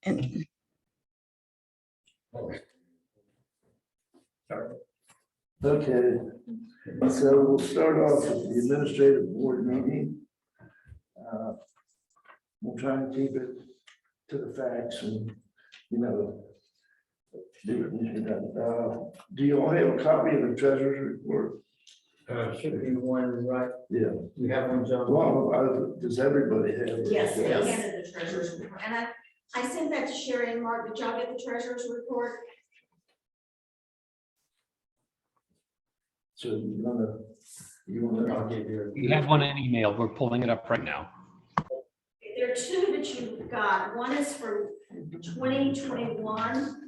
And Okay, so we'll start off with the administrative board meeting. We'll try and keep it to the facts and, do what needs to be done. Do you all have a copy of the treasurer's report? Should be one, right? Yeah. We have one, John. Well, does everybody have it? Yes, they Yes. handed the treasurer's report, and I sent that to Sherry and Mark. Did y'all get the treasurer's report? So you wanna, I'll give you. We have one in email. We're pulling it up right now. There are two that you got. One is for 2021.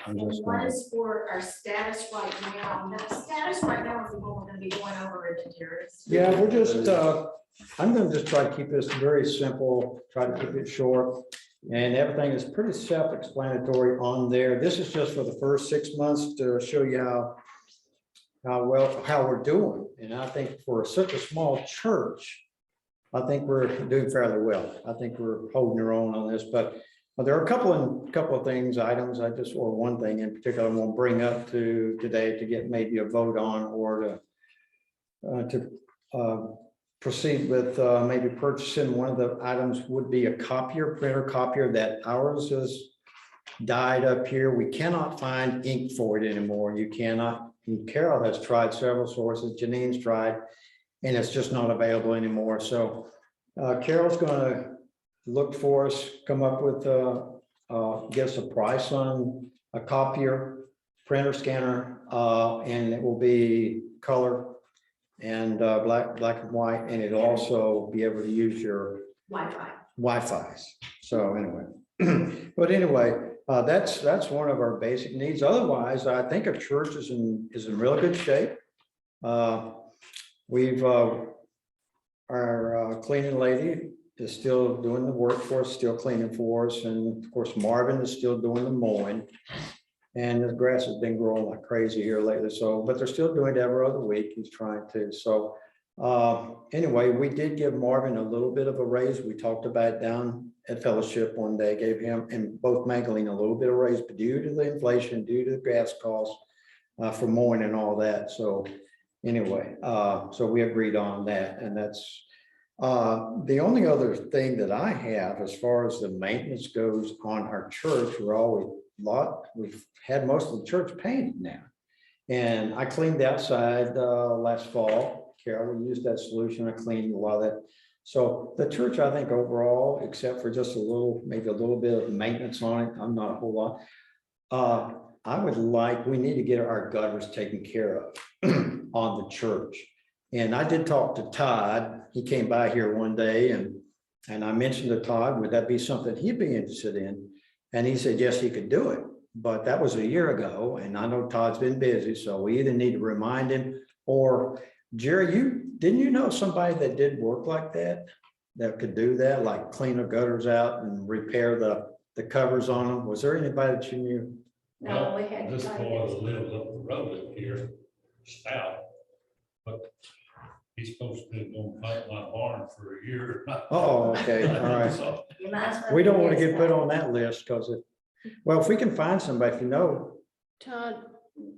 And one is for our status right now. Now, the status right now is the one we're gonna be going over in the years. Yeah, we're just, I'm gonna just try to keep this very simple, try to keep it short. And everything is pretty self-explanatory on there. This is just for the first 6 months to show you how we're doing. And I think for such a small church, I think we're doing fairly well. I think we're holding our own on this, but there are a couple of things, items or one thing in particular I won't bring up to today to get maybe a vote on or to proceed with maybe purchasing. One of the items would be a printer copier that ours is died up here. We cannot find ink for it anymore. You cannot. And Carol has tried several sources. Janine's tried, and it's just not available anymore. So Carol's going to look for us, come up with get us a price on a copier, printer, scanner, and it will be color and black and white, and it'll also be able to use your Wi-Fi's. So anyway, but anyway, that's one of our basic needs. Otherwise, I think our church is in real good shape. We've our cleaning lady is still doing the work for us, still cleaning for us, and of course Marvin is still doing the mowing. And the grass has been growing like crazy here lately. So, but they're still doing it every other week. He's trying to. So anyway, we did give Marvin a little bit of a raise. We talked about it down at fellowship one day, gave him and both Magdalene a little bit of raise, but due to the inflation, due to the gas costs for mowing and all that. So anyway, so we agreed on that. And that's the only other thing that I have as far as the maintenance goes on our church. We've had most of the church painted now. And I cleaned the outside last fall. Carol, we used that solution. I cleaned a lot of that. So the church, I think overall, except for just maybe a little bit of maintenance on it, I'm not a whole lot. We need to get our gutters taken care of on the church. And I did talk to Todd. He came by here one day and I mentioned to Todd, would that be something he'd be interested in? And he said, yes, he could do it. But that was a year ago. And I know Todd's been busy. So we either need to remind him or Jerry, didn't you know somebody that did work like that could do that, like clean the gutters out and repair the covers on them? Was there anybody that you knew? No, we had. This boy lives up the road up here, south, but he's supposed to be going to paint my barn for a year. Oh, okay, all right. So, You might as well We don't want to guess get put that. on that list because if we can find somebody, if you know, Todd,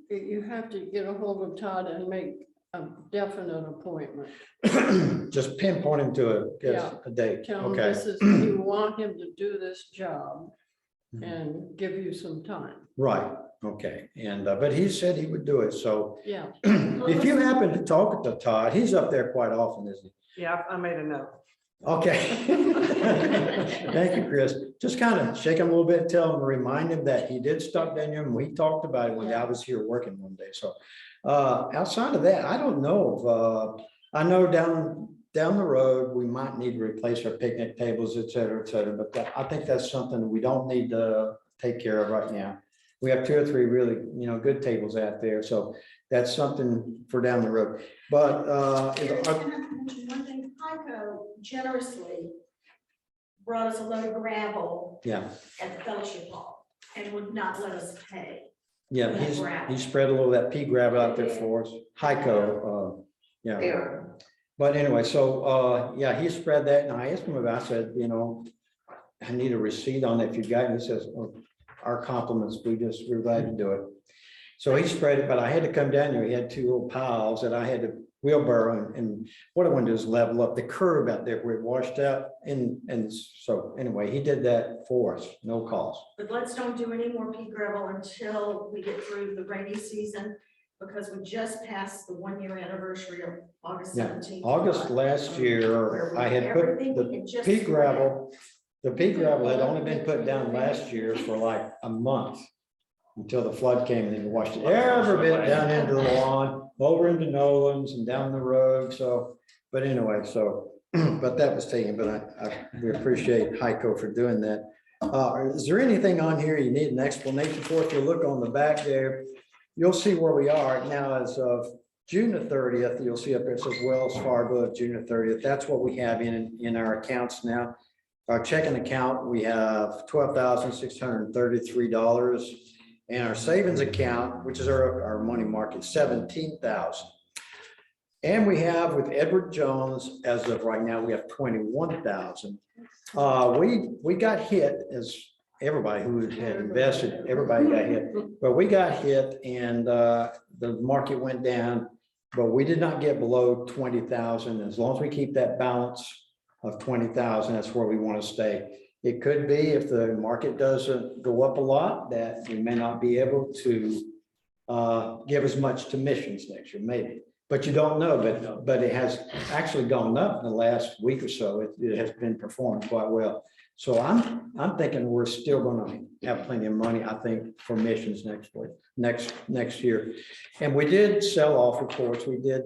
you have to get a hold of Todd and make a definite appointment. just pinpoint him to a date. Tell him Okay, this is, you want him to do this job and give you some time. right, okay. And, but he said he would do it. So Yeah, if you happen to talk to Todd, he's up there quite often, isn't he? yeah, I made a note. Okay. Thank you, Chris. Just kind of shake him a little bit, tell him, remind him that he did stop down here and we talked about it when I was here working one day. So outside of that, I don't know if I know down the road, we might need to replace our picnic tables, et cetera, but I think that's something we don't need to take care of right now. We have 2 or 3 really, good tables out there. So that's something for down the road. But Jerry, I have to mention one thing. Heiko generously brought us a load of gravel yeah, at the fellowship hall and would not let us pay. yeah, he spread a little of that pea gravel out there for us. Heiko, yeah. But anyway, so yeah, he spread that, and I asked him about. I said, I need a receipt on it if you got it. He says, "Oh, our compliments, we're glad to do it." So he spread it, but I had to come down there. He had two little piles that I had to wheelbarrow, and what I wanted to do is level up the curb out there where it washed out. And so anyway, he did that for us, no cost. But let's don't do any more pea gravel until we get through the rainy season, because we just passed the 1 year anniversary of August Yeah, 17th. August last year, I had put the pea gravel, had only been put down last year for like a month until the flood came and then washed it every bit down into the lawn, over into Nolan's and down the road. So, but anyway, so, but that was taken, but we appreciate Heiko for doing that. Is there anything on here you need an explanation for? If you look on the back there, you'll see where we are now as of June the 30th. You'll see up there, it says Wells Fargo of June the 30th. That's what we have in our accounts now. Our checking account, we have $12,633. And our savings account, which is our money market, 17,000. And we have with Edward Jones, as of right now, we have 21,000. We got hit, as everybody who had invested, everybody got hit, but we got hit and the market went down, but we did not get below 20,000. As long as we keep that balance of 20,000, that's where we want to stay. It could be if the market doesn't go up a lot, that we may not be able to give as much to missions next year, maybe. But you don't know, but it has actually gone up in the last week or so. It has been performing quite well. So I'm thinking we're still going to have plenty of money, I think, for missions next year. And we did sell off reports. We got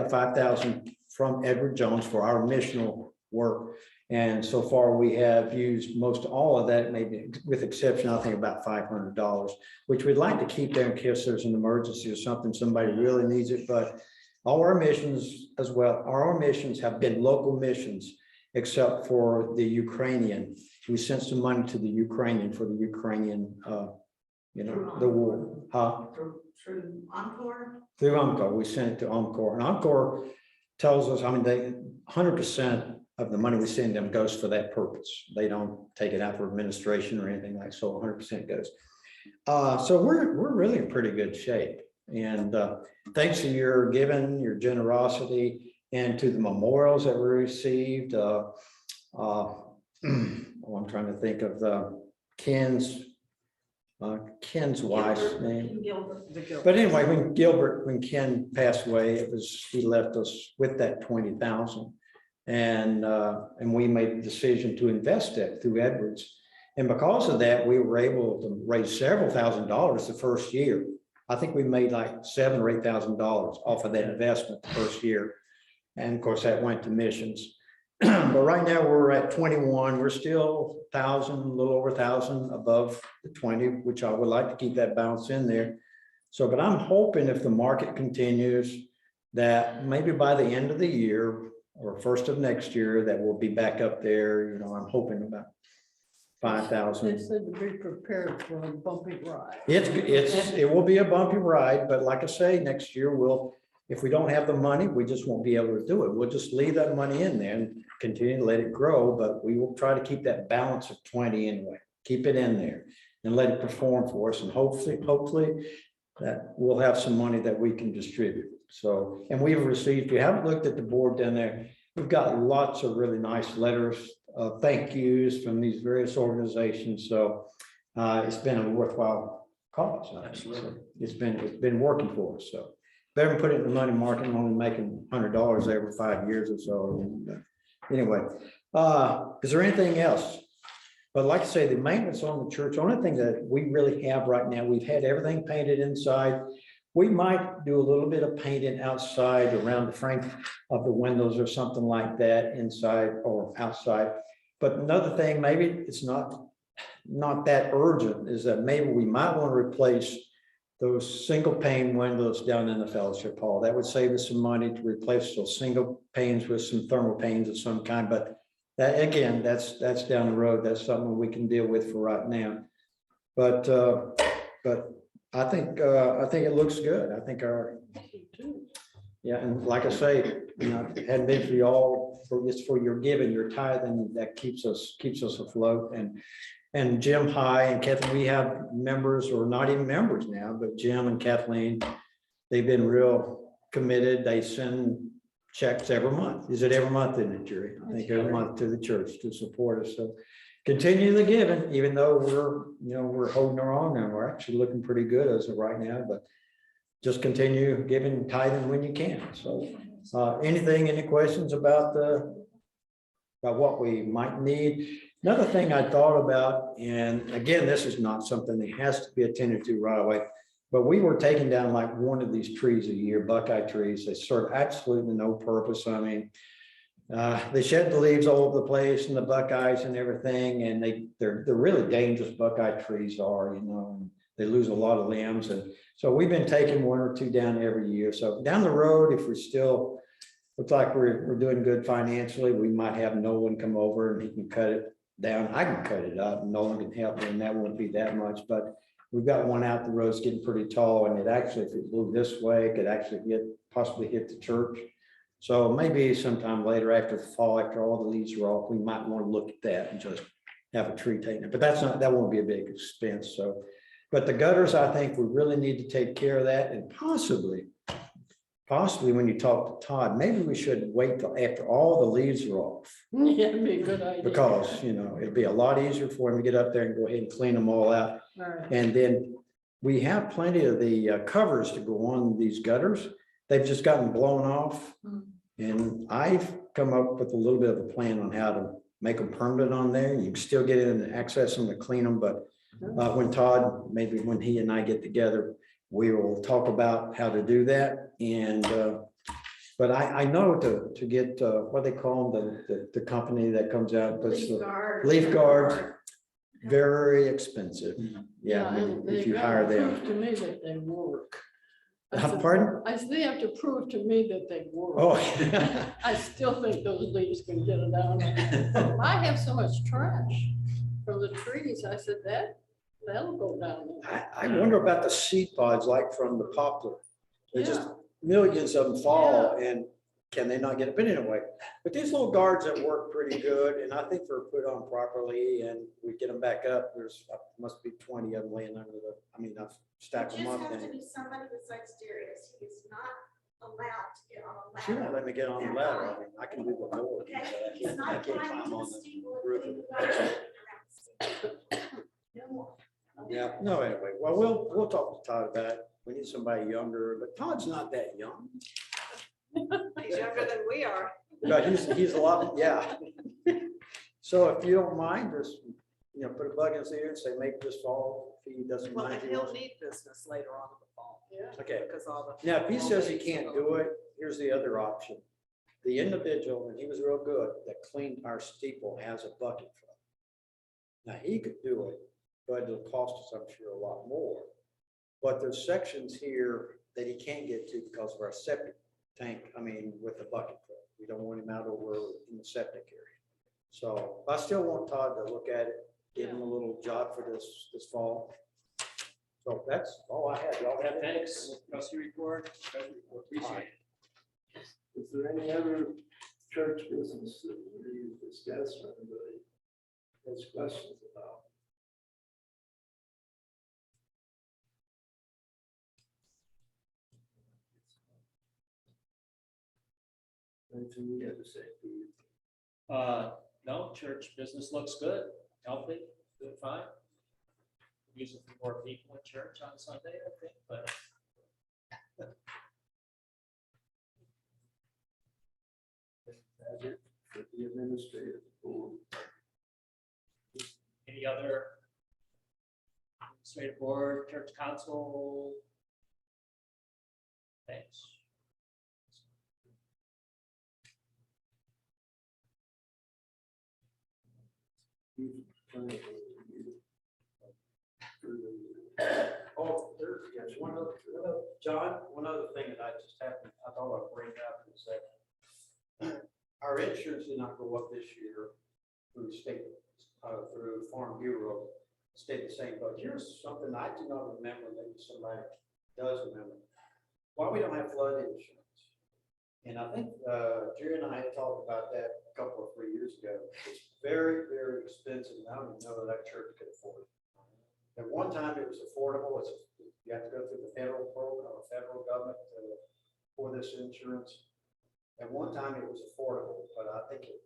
5,000 from Edward Jones for our missional work. And so far we have used most all of that, maybe with exception, I think about $500, which we'd like to keep there in case there's an emergency or something, somebody really needs it. But all our missions as well, our missions have been local missions, except for the Ukrainian. We sent some money to the Ukrainian for the Ukrainian, the war. Through Encore? Through Encore, we sent it to Encore. And Encore tells us, they 100% of the money we send them goes for that purpose. They don't take it out for administration or anything like so. 100% goes. So we're really in pretty good shape. And thanks to your giving, your generosity, and to the memorials that we received. I'm trying to think of Ken's wife's name. But anyway, when Ken passed away, he left us with that 20,000. And we made the decision to invest it through Edwards. And because of that, we were able to raise several $1,000s the first year. I think we made like $7,000 or $8,000 off of that investment the first year. And of course, that went to missions. But right now we're at 21. We're still 1,000, a little over 1,000 above the 20, which I would like to keep that balance in there. So, but I'm hoping if the market continues, that maybe by the end of the year, or first of next year, that we'll be back up there. I'm hoping about 5,000. They said to be prepared for a bumpy ride. It will be a bumpy ride, but like I say, next year if we don't have the money, we just won't be able to do it. We'll just leave that money in there and continue to let it grow, but we will try to keep that balance of 20 anyway. Keep it in there and let it perform for us, and hopefully that we'll have some money that we can distribute. So, and we've received, if you haven't looked at the board down there, we've got lots of really nice letters of thank yous from these various organizations. So it's been a worthwhile cause. Absolutely. So it's been working for us. So better than put it in the money market and only making $100 every 5 years or so. Anyway, is there anything else? But like I say, the maintenance on the church, only thing that we really have right now, we've had everything painted inside. We might do a little bit of painting outside around the frame of the windows or something like that, inside or outside. But another thing, maybe it's not that urgent, is that maybe we might want to replace those single pane windows down in the fellowship hall. That would save us some money to replace those single panes with some thermal panes of some kind. But that, again, that's down the road. That's something we can deal with for right now. But I think it looks good. I think and like I say, if it hadn't been for y'all it's for your giving, your tithing, that keeps us afloat. And Jim High and Kathleen, we have members, or not even members now, but Jim and Kathleen, they've been real committed. They send checks every month. Is it every month, isn't it, Jerry? I think every month to the church to support us. So continue the giving, even though we're holding our own and we're actually looking pretty good as of right now, but just continue giving, tithing when you can. So any questions about what we might need? Another thing I thought about, and again, this is not something that has to be attended to right away, but we were taking down like one of these trees a year, buckeye trees. They serve absolutely no purpose. I mean, they shed the leaves all over the place and the buckeyes and everything, and they're really dangerous. Buckeye trees are, and they lose a lot of limbs. And so we've been taking one or two down every year. So down the road, if we're still, looks like we're doing good financially, we might have Nolan come over and he can cut it down. I can cut it up and Nolan can help me, and that won't be that much, but we've got one out the road, it's getting pretty tall, and it actually, if it blew this way, it could actually possibly hit the church. So maybe sometime later after fall, after all the leaves are off, we might want to look at that and just have a tree taken. But that won't be a big expense. So, but the gutters, I think we really need to take care of that, and possibly when you talk to Todd, maybe we should wait till after all the leaves are off. Yeah, it'd be a good idea. Because, it'd be a lot easier for him to get up there and go ahead and clean them all out. All right. And then we have plenty of the covers to go on these gutters. They've just gotten blown off. And I've come up with a little bit of a plan on how to make them permanent on there. You can still get in and access them to clean them. But when Todd, maybe when he and I get together, we will talk about how to do that. And but I know to get what they call them, the company that comes out and puts the leaf guards, very expensive. Yeah, and if they've you got to hire them. prove to me that they work. Pardon? They have to prove to me that they work. Oh. I still think those leaves can get it down. I have so much trash from the trees. I said that'll go down. I wonder about the seed pods, like from the poplar. They just millions of them fall, and can they not get it? But anyway, but these little guards that work pretty good, and I think they're put on properly, and we get them back up. There's must be 20 of them laying under I've stacked them up. Just have to be somebody besides Darius. He is not allowed to get on a ladder. She won't let me get on the ladder. I mean, I can do the door. Okay, but he's I not can't climbing climb to on the the steeple roof. and around the steeple. No more. Yeah, no, anyway, well, we'll talk to Todd about it. We need somebody younger, but Todd's not that young. He's younger than we are. But he's a lot, yeah. So if you don't mind, just, put a bug in his ear and say, make this fall, if he doesn't Well, mind. and he'll need business later on in the fall. Yeah. Okay, Because all the. now, if he says he can't do it, here's the other option. The individual, and he was real good, that cleaned our steeple has a bucket for it. Now, he could do it, but it'll cost us, I'm sure, a lot more. But there's sections here that he can't get to because of our septic tank, with the bucket for it. We don't want him out over in the septic area. So I still want Todd to look at it, give him a little job for this fall. So that's all I had. Y'all have anything? Thanks. Trustee report. Appreciate it. Is there any other church business that we need to discuss or anybody has questions about? Anything you got to say? No, church business looks good, healthy, doing fine. Using for more people in church on Sunday, I think, but. That's it for the administrative board. Any other administrative board, church council? Thanks. Oh, there's one other, John, one other thing that I just happened, I thought I'd bring up is that our insurance did not go up this year through state, through Farm Bureau, stayed the same, but here's something I do not remember, maybe somebody does remember. Why we don't have flood insurance? And I think Jerry and I had talked about that a couple or 3 years ago. It's very, very expensive. And I don't even know that church could afford it. At one time, it was affordable. You have to go through the federal program or federal government for this insurance. At one time, it was affordable, but I think it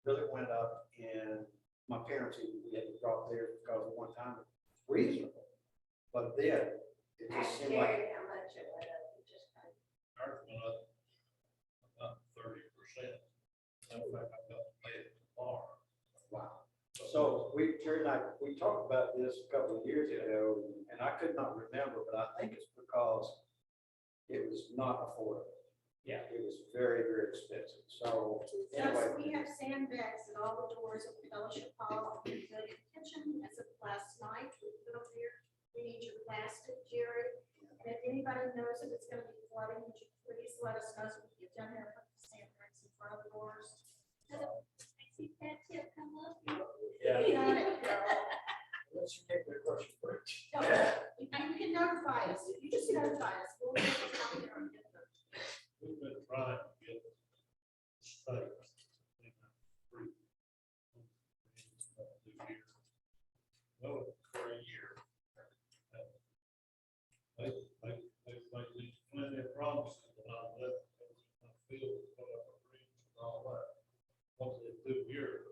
really went up. And my parents even we had to drop theirs because at one time it was reasonable. But then it just seemed like how much it went up, it just kind of. Ours went up about 30%. In fact, I've got to pay it tomorrow. wow. So Jerry and I, we talked about this a couple of years ago, and I could not remember, but I think it's because it was not affordable. Yeah. It was very, very expensive. So anyway, We have sandbags at all the doors of the fellowship hall, the kitchen, as of last night, we put up there. We need your plastic, Jerry. And if anybody knows if it's gonna be flooding, would you please let us know so we can get down there and put the sandbags in front of the doors? I see that tip come up. Yeah. You got it, girl. let's take the question bridge. And you can notify us, you just notify us. We'll get it down there and get them. We've been trying to get state. Well, for a year. They leave plenty of promises, but I feel whatever reason and all that. Once they do here,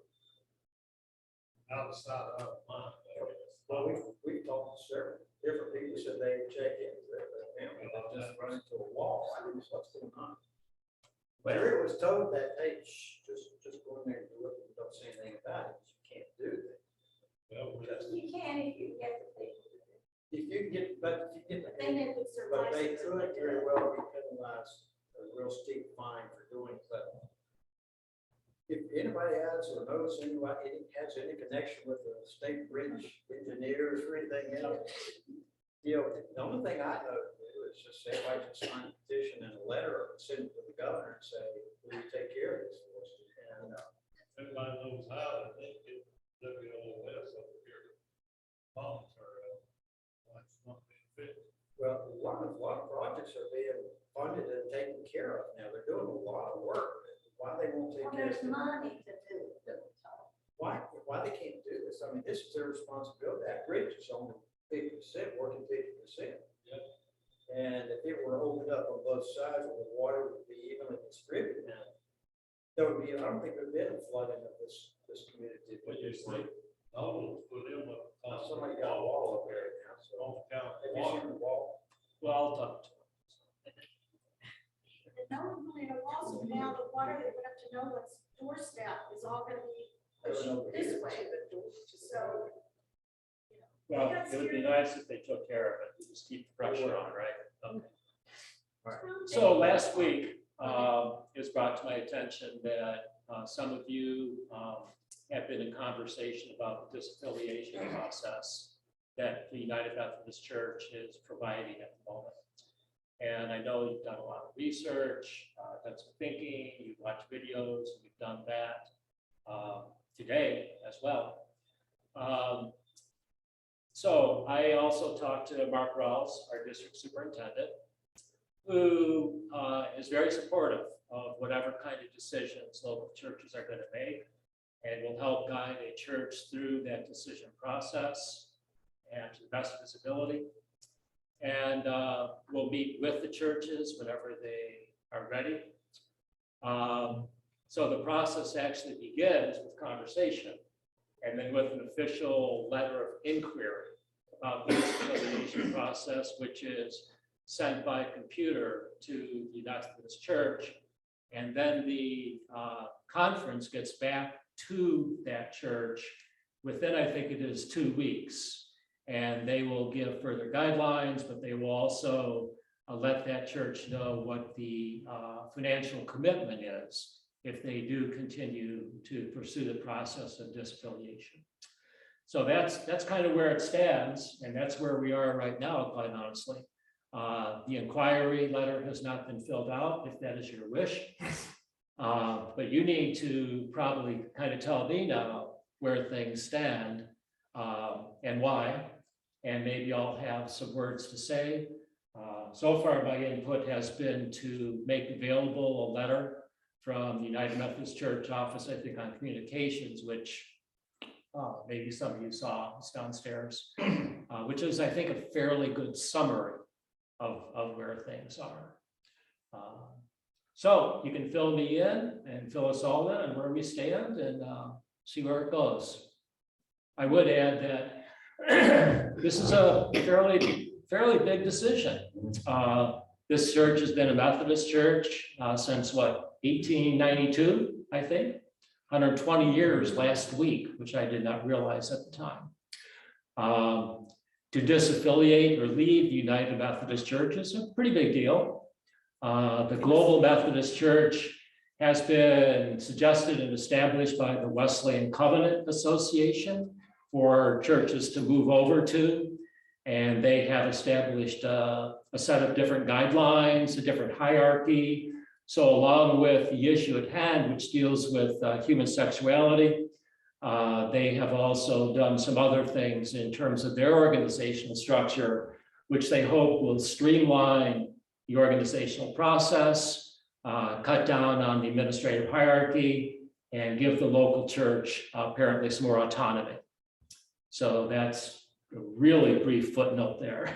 out of sight, out of mind. I guess. Well, we talked to several different people, said they check into it, but apparently they just run into a wall. I don't know what's going on. But Jerry was told that, hey, just go in there and do it, and don't say anything about it, you can't do that. Well, You can if you get the people to do it. If you get, but if you get, Then if it's their but they license. could very well be penalized a real steep fine for doing so. If anybody has or knows anybody has any connection with the state bridge engineers or anything else, you know, the only thing I know to do is just say, if I just sign a petition and a letter or send it to the governor and say, will you take care of this for us? And, everybody knows how, I think it, WOS over here. Bombs are, it's not being fixed. well, a lot of projects are being funded and taken care of now. They're doing a lot of work. Why they won't take Well, care of there's it? money to do it. Why they can't do this? I mean, this is their responsibility. That bridge is only 50%, working 50%. Yep. And if it were opened up on both sides, where the water would be evenly distributed now, there would be, I don't think there'd been a flooding of this community. What you say, no, put in what. Somebody got a wall up there now, so. On account Have of you water. seen the wall? Well, I'll talk to And normally, and also now the water that went up to Nolan's doorstep is all gonna be pushing this way, so. you know, Well, it would be nice if they took care of it, just keep the pressure on, right? Okay. So last week, it was brought to my attention that some of you have been in conversation about the disaffiliation process that the United Methodist Church is providing at the moment. And I know you've done a lot of research, done some thinking, you've watched videos, you've done that today as well. So I also talked to Mark Rawls, our district superintendent, who is very supportive of whatever kind of decisions local churches are going to make and will help guide a church through that decision process and to the best of his ability. And we'll meet with the churches whenever they are ready. So the process actually begins with conversation and then with an official letter of inquiry about the affiliation process, which is sent by computer to the United Methodist Church. And then the conference gets back to that church within, I think it is 2 weeks. And they will give further guidelines, but they will also let that church know what the financial commitment is if they do continue to pursue the process of disaffiliation. So that's kind of where it stands, and that's where we are right now, quite honestly. The inquiry letter has not been filled out, if that is your wish. But you need to probably kind of tell me now where things stand and why. And maybe I'll have some words to say. So far, my input has been to make available a letter from the United Methodist Church office, I think on communications, which maybe some of you saw, it's downstairs, which is, I think, a fairly good summary of where things are. So you can fill me in and fill us all in on where we stand and see where it goes. I would add that this is a fairly big decision. This church has been a Methodist church since what, 1892, I think. 120 years last week, which I did not realize at the time. To disaffiliate or leave the United Methodist Church is a pretty big deal. The Global Methodist Church has been suggested and established by the Wesleyan Covenant Association for churches to move over to. And they have established a set of different guidelines, a different hierarchy. So along with the issue at hand, which deals with human sexuality, they have also done some other things in terms of their organizational structure, which they hope will streamline the organizational process, cut down on the administrative hierarchy, and give the local church apparently some more autonomy. So that's a really brief footnote there.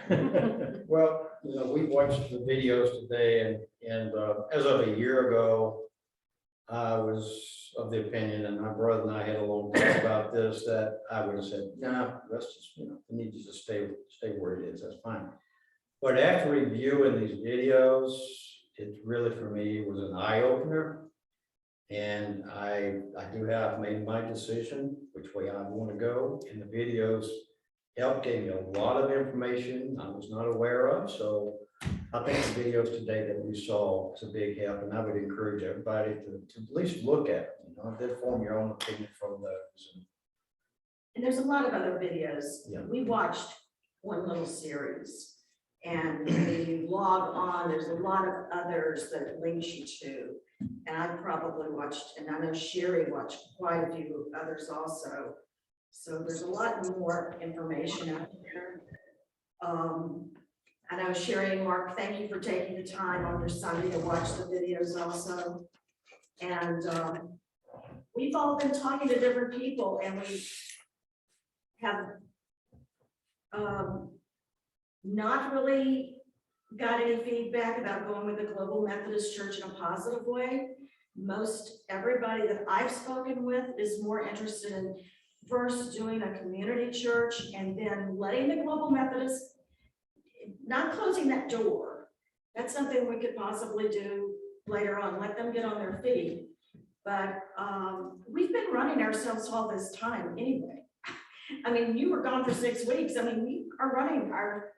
Well, you know, we watched the videos today, and as of a year ago, I was of the opinion, and my brother and I had a little talk about this, that I would have said, nah, let's just, you know, we need to just stay where it is, that's fine. But after reviewing these videos, it really, for me, was an eye-opener. And I do have made my decision, which way I want to go, and the videos gave me a lot of information I was not aware of. So I think the videos today that we saw is a big help, and I would encourage everybody to at least look at it, you know, then form your own opinion from those. And there's a lot of other videos. Yeah. We watched one little series, and when you log on, there's a lot of others that it links you to. And I probably watched, and I know Sherry watched quite a few others also. So there's a lot more information out there. I know Sherry and Mark, thank you for taking the time on your Sunday to watch the videos also. And we've all been talking to different people, and we have not really got any feedback about going with the Global Methodist Church in a positive way. Most everybody that I've spoken with is more interested in first doing a community church and then letting the Global Methodist, not closing that door. That's something we could possibly do later on, let them get on their feet. But we've been running ourselves all this time anyway. I mean, you were gone for 6 weeks. I mean, we are running our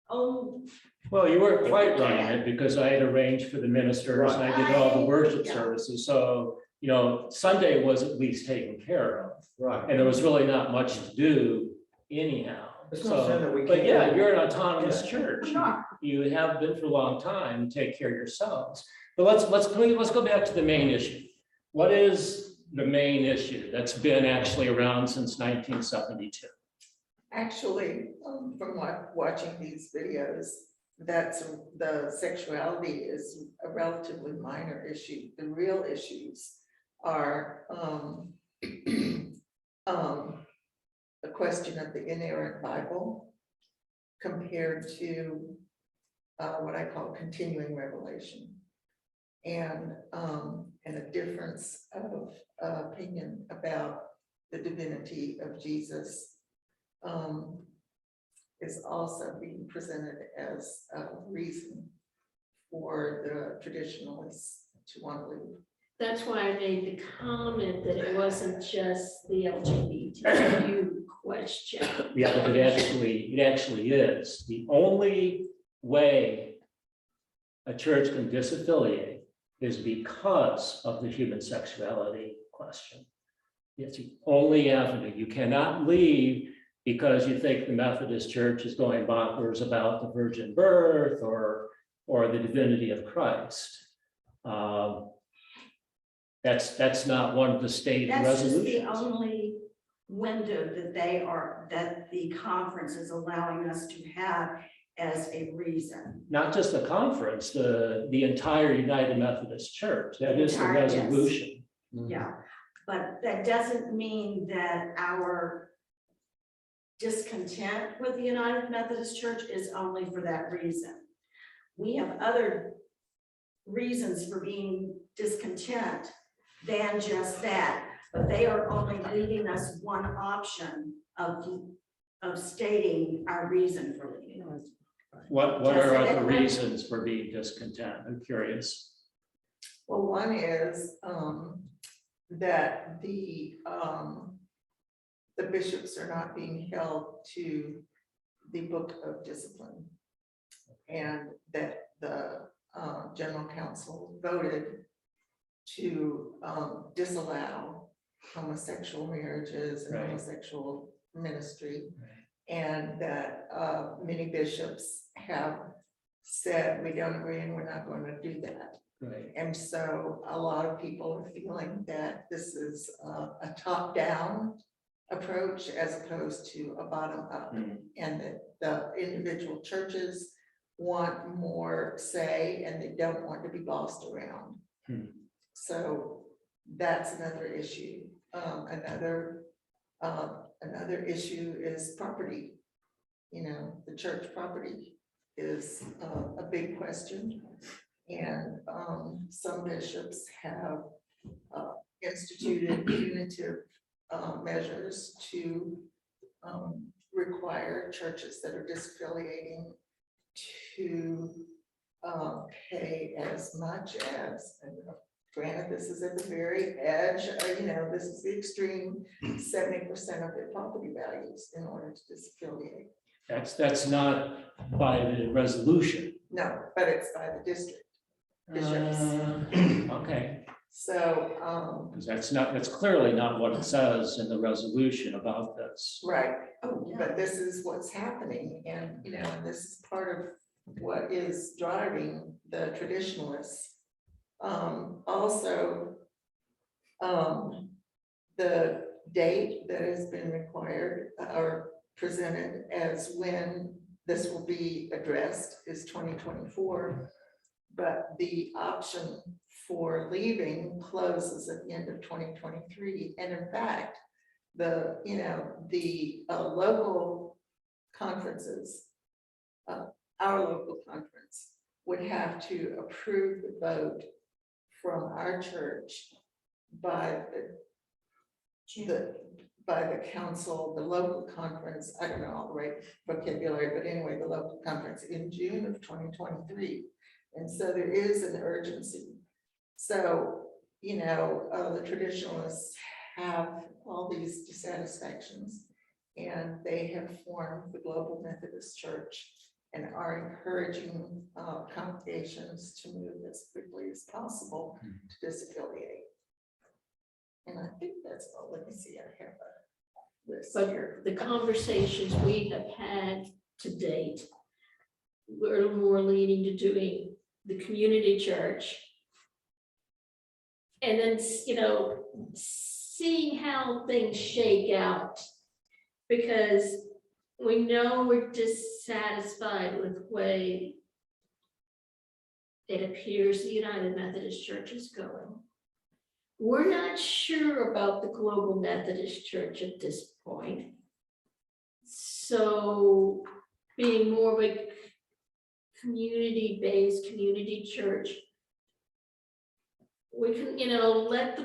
own. Well, you weren't quite running it because I had arranged for the ministers and I did all the worship services. So, you know, Sunday was at least taken care of. Right. And there was really not much to do anyhow. It's not saying that we But can't yeah, do it. you're an autonomous church. Sure. You have been for a long time. Take care of yourselves. But let's go back to the main issue. What is the main issue that's been actually around since 1972? Actually, from watching these videos, that's the sexuality is a relatively minor issue. The real issues are the question of the inerrant Bible compared to what I call continuing revelation, and a difference of opinion about the divinity of Jesus is also being presented as a reason for the traditionalists to want to leave. That's why I made the comment that it wasn't just the LGBTQ question. Yeah, but it actually is. The only way a church can disaffiliate is because of the human sexuality question. It's the only avenue. You cannot leave because you think the Methodist Church is going bonkers about the virgin birth or the divinity of Christ. That's not one of the state That's just the resolutions. only window that the conference is allowing us to have as a reason. Not just the conference, the entire United Methodist Church. That is the Entire, yes. resolution. Yeah, but that doesn't mean that our discontent with the United Methodist Church is only for that reason. We have other reasons for being discontent than just that, but they are only leaving us one option of stating our reason for leaving. What Just are that- the reasons for being discontent? I'm curious. Well, one is that the bishops are not being held to the book of discipline. And that the general council voted to disallow homosexual marriages and Right. homosexual ministry. Right. And that many bishops have said, we don't agree and we're not going to do that. Right. And so a lot of people are feeling that this is a top-down approach as opposed to a bottom-up. And that the individual churches want more say and they don't want to be bossed around. So that's another issue. Another issue is property. You know, the church property is a big question. And some bishops have instituted punitive measures to require churches that are disaffiliating to pay as much as, and granted, this is at the very edge, this is the extreme, 70% of their property values in order to disaffiliate. That's not by the resolution. No, but it's by the district bishops. Okay, So, because that's clearly not what it says in the resolution about this. right, Oh, yeah. but this is what's happening, and, this is part of what is driving the traditionalists. Also, the date that has been required or presented as when this will be addressed is 2024. But the option for leaving closes at the end of 2023. And in fact, the local conferences, our local conference would have to approve the vote from our church by the council, the local conference, I don't know all the right vocabulary, but anyway, the local conference in June of 2023. And so there is an urgency. So, the traditionalists have all these dissatisfactions, and they have formed the Global Methodist Church and are encouraging congregations to move as quickly as possible to disaffiliate. And I think that's all. Let me see, I have a list But here. the conversations we have had to date, we're more leaning to doing the community church. And then, seeing how things shake out. Because we know we're dissatisfied with the way it appears the United Methodist Church is going. We're not sure about the Global Methodist Church at this point. So being more of a community-based community church, we can, let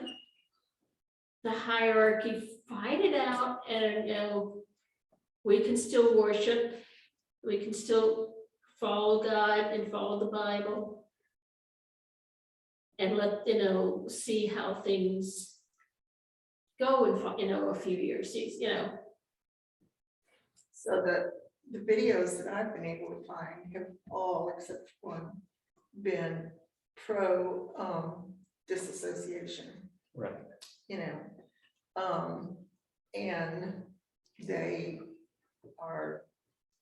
the hierarchy fight it out, and, we can still worship, we can still follow God and follow the Bible. And let, see how things go in, a few years, So the videos that I've been able to find have all, except one, been pro disassociation. Right. And they are,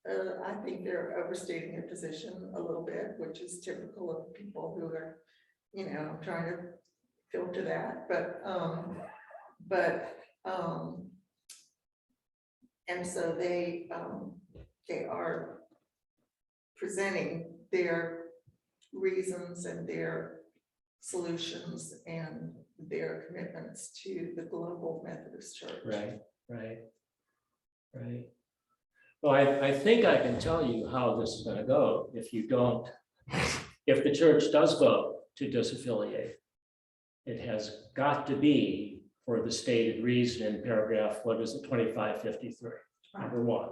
I think they're overstating their position a little bit, which is typical of people who are, trying to filter that, and so they are presenting their reasons and their solutions and their commitments to the global Methodist Church. Right. Well, I think I can tell you how this is gonna go if the church does vote to disaffiliate. It has got to be for the stated reason in paragraph, 2553, number one.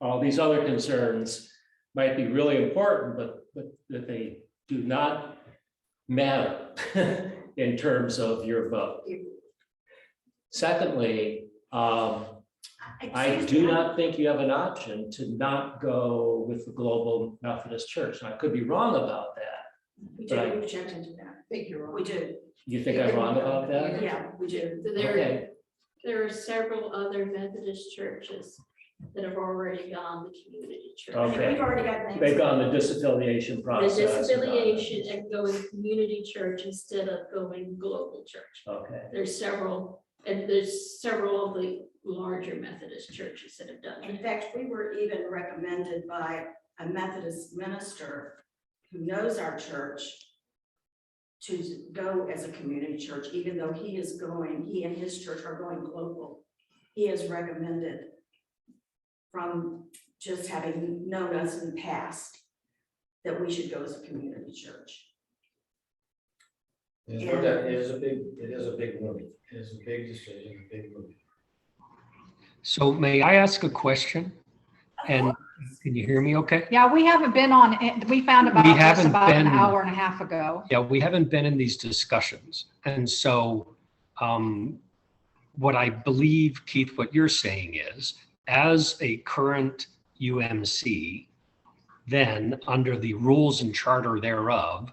All these other concerns might be really important, but that they do not matter in terms of your vote. Secondly, I do not think you have an option to not go with the Global Methodist Church. And I could be wrong about that. We do Right. object into that. I think you're We right. do. You think I'm wrong about that? Yeah, we do. Okay, There are several other Methodist churches that have already gone the community church. Okay. We've already got names. they've gone the disaffiliation The process. disaffiliation and going community church instead of going global church. Okay, There's several of the larger Methodist churches that have done In it. fact, we were even recommended by a Methodist minister who knows our church to go as a community church, even though he and his church are going global. He is recommended from just having known us in the past that we should go as a community church. It is a big move. It is a big decision, a big move. So may I ask a question? And can you hear me okay? Yeah, we haven't been on it. We found about We this haven't about an been- hour and a half ago. Yeah, we haven't been in these discussions. And so what I believe, Keith, what you're saying is, as a current UMC, then under the rules and charter thereof,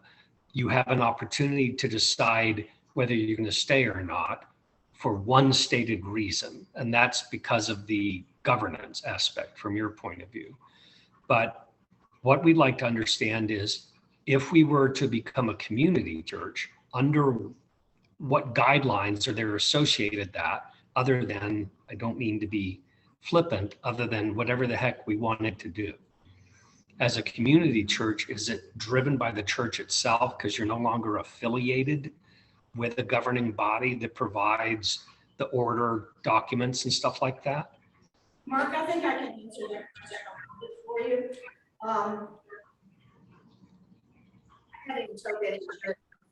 you have an opportunity to decide whether you're going to stay or not for one stated reason. And that's because of the governance aspect from your point of view. But what we'd like to understand is if we were to become a community church, under what guidelines are there associated that, other than, I don't mean to be flippant, other than whatever the heck we wanted to do. As a community church, is it driven by the church itself because you're no longer affiliated with a governing body that provides the order documents and stuff like that? Mark, I think I can answer that for you. I haven't even spoken to it,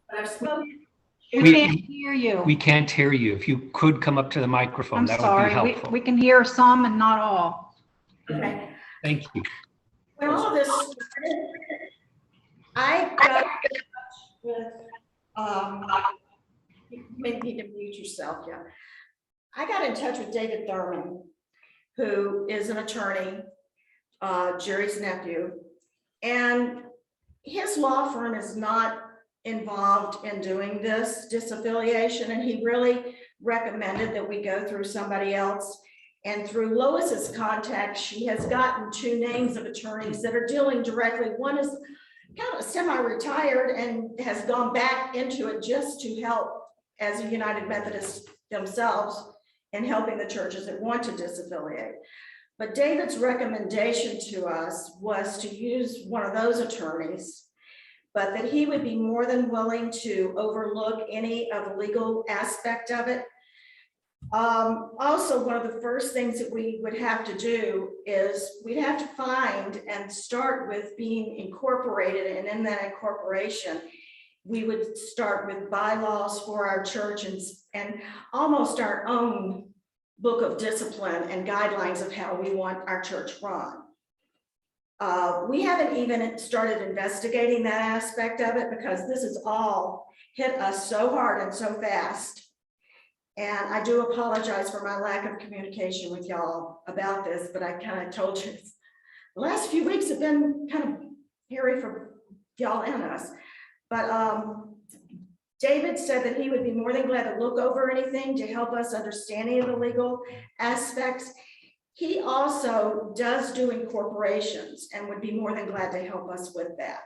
but I've spoken. We We- can't hear you. We can't hear you. If you could come up to the microphone, I'm that would be sorry. helpful. We can hear some and not all. Okay. Thank you. When all of this started, I got in touch with, you may need to mute yourself, yeah. I got in touch with David Thurman, who is an attorney, Jerry's nephew. And his law firm is not involved in doing this disaffiliation, and he really recommended that we go through somebody else. And through Lois's contact, she has gotten 2 names of attorneys that are dealing directly. One is kind of semi-retired and has gone back into it just to help as a United Methodist themselves in helping the churches that want to disaffiliate. But David's recommendation to us was to use one of those attorneys, but that he would be more than willing to overlook any of the legal aspect of it. Also, one of the first things that we would have to do is we'd have to find and start with being incorporated. And in that incorporation, we would start with bylaws for our church and almost our own book of discipline and guidelines of how we want our church run. We haven't even started investigating that aspect of it because this has all hit us so hard and so fast. And I do apologize for my lack of communication with y'all about this, but I kind of told you, the last few weeks have been kind of hairy for y'all and us. But David said that he would be more than glad to look over anything to help us understand any of the legal aspects. He also does do incorporations and would be more than glad to help us with that.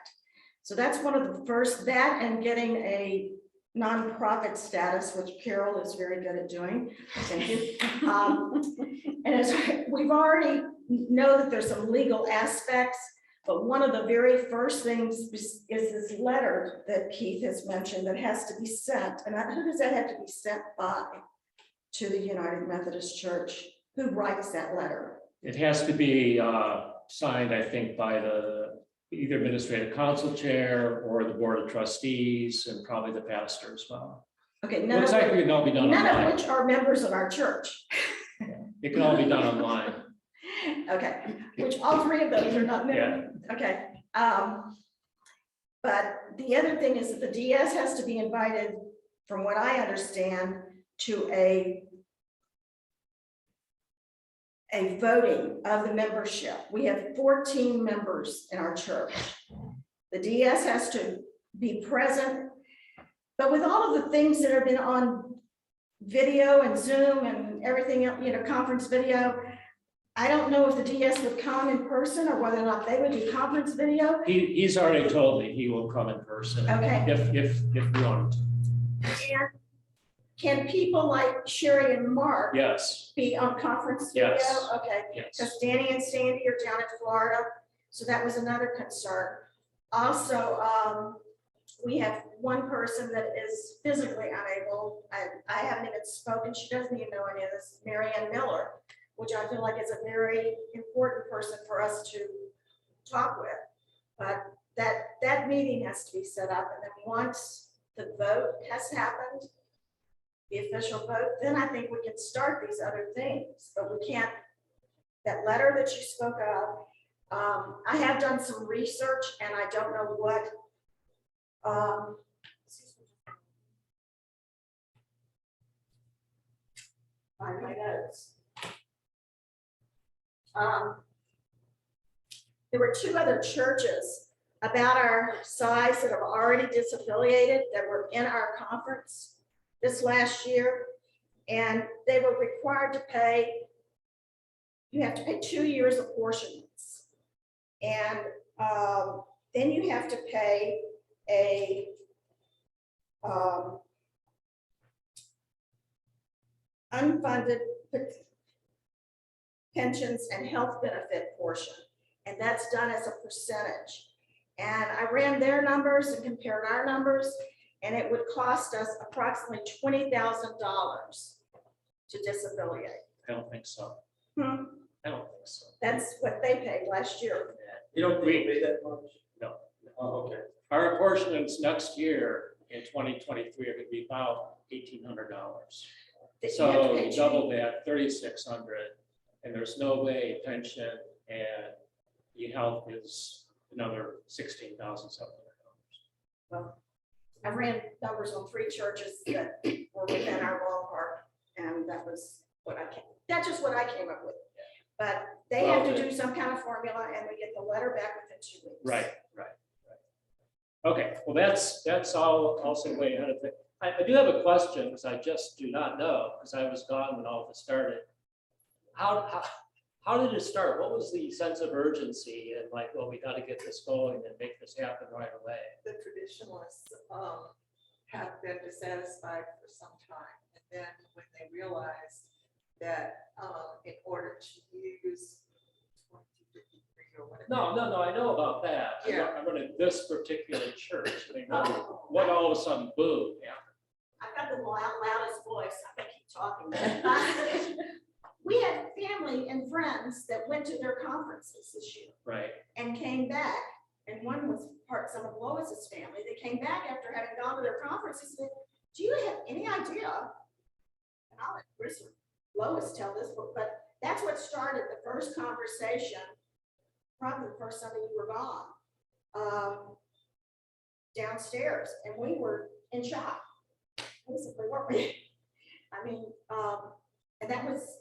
So that's one of the first, that and getting a nonprofit status, which Carol is very good at doing. Thank you. And as we've already know that there's some legal aspects, But one of the very first things is this letter that Keith has mentioned that has to be sent. And who does that have to be sent by to the United Methodist Church? Who writes that letter? It has to be signed, I think, by the either administrative council chair or the board of trustees and probably the pastor as well. Okay, Looks like it can all be done none of online. which are members of our church. It can all be done online. Okay, which all three of those are not members. Okay. But the other thing is that the DS has to be invited, from what I understand, to a voting of the membership. We have 14 members in our church. The DS has to be present, but with all of the things that have been on video and Zoom and everything else, you know, conference video, I don't know if the DS would come in person or whether or not they would do conference video. He's already told me he will come in person. Okay. If we want to. And can people like Sherry and Mark Yes, be on conference video? Yes. Okay, yes. because Danny and Sandy are down in Florida, so that was another concern. Also, we have one person that is physically unable. I haven't even spoken. She doesn't even know any of this, Mary Ann Miller, which I feel like is a very important person for us to talk with. But that meeting has to be set up, and then once the vote has happened, the official vote, then I think we can start these other things, but we can't, that letter that you spoke of, I have done some research and I don't know what, find my notes. There were two other churches about our size that have already disaffiliated that were in our conference this last year, and they were required to pay, you have to pay 2 years apportionments. And then you have to pay a unfunded pensions and health benefit portion. And that's done as a percentage. And I ran their numbers and compared our numbers, and it would cost us approximately $20,000 to disaffiliate. I don't think so. Hmm, I don't think so. That's what they paid last year. You don't think we pay that much? No. Oh, okay. Our apportionments next year in 2023 are going to be about $1,800. That you have to So pay you double that, 3,600, and there's no way pension and e-health is another $16,700. Well, I ran numbers on 3 churches that were within our ballpark, and that was what that's just what I came up with. But they have to do some kind of formula, and we get the letter back within 2 weeks. Right. Okay, well, that's all also way ahead of it. I do have a question, because I just do not know, because I was gone when all this started. How did it start? What was the sense of urgency and like, well, we got to get this going and make this happen right away? The traditionalists have been dissatisfied for some time. And then when they realized that in order to use 2253 or whatever. No, I know about that. Yeah. I'm running this particular church. I mean, what all of a sudden, boom, happened? I've got the loudest voice. I keep talking. We had family and friends that went to their conferences this year Right. and came back. And one was some of Lois's family. They came back after having gone to their conferences and said, do you have any idea? And I'll let Chris or Lois tell this, but that's what started the first conversation, probably the first Sunday you were gone, downstairs. And we were in shock. Basically, weren't we? I mean,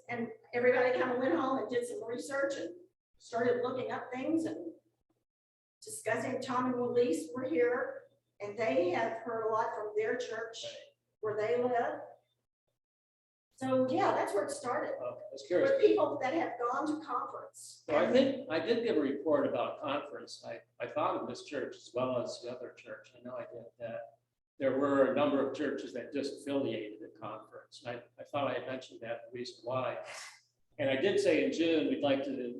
and everybody kind of went home and did some research and started looking up things and discussing. Tom and Elise were here, and they have heard a lot from their church where they live. So yeah, that's where it started. I was curious. With people that have gone to conference. So I think I did give a report about conference. I thought of this church as well as the other church. I know I did that. There were a number of churches that disaffiliated the conference. I thought I had mentioned that, the reason why. And I did say in June, we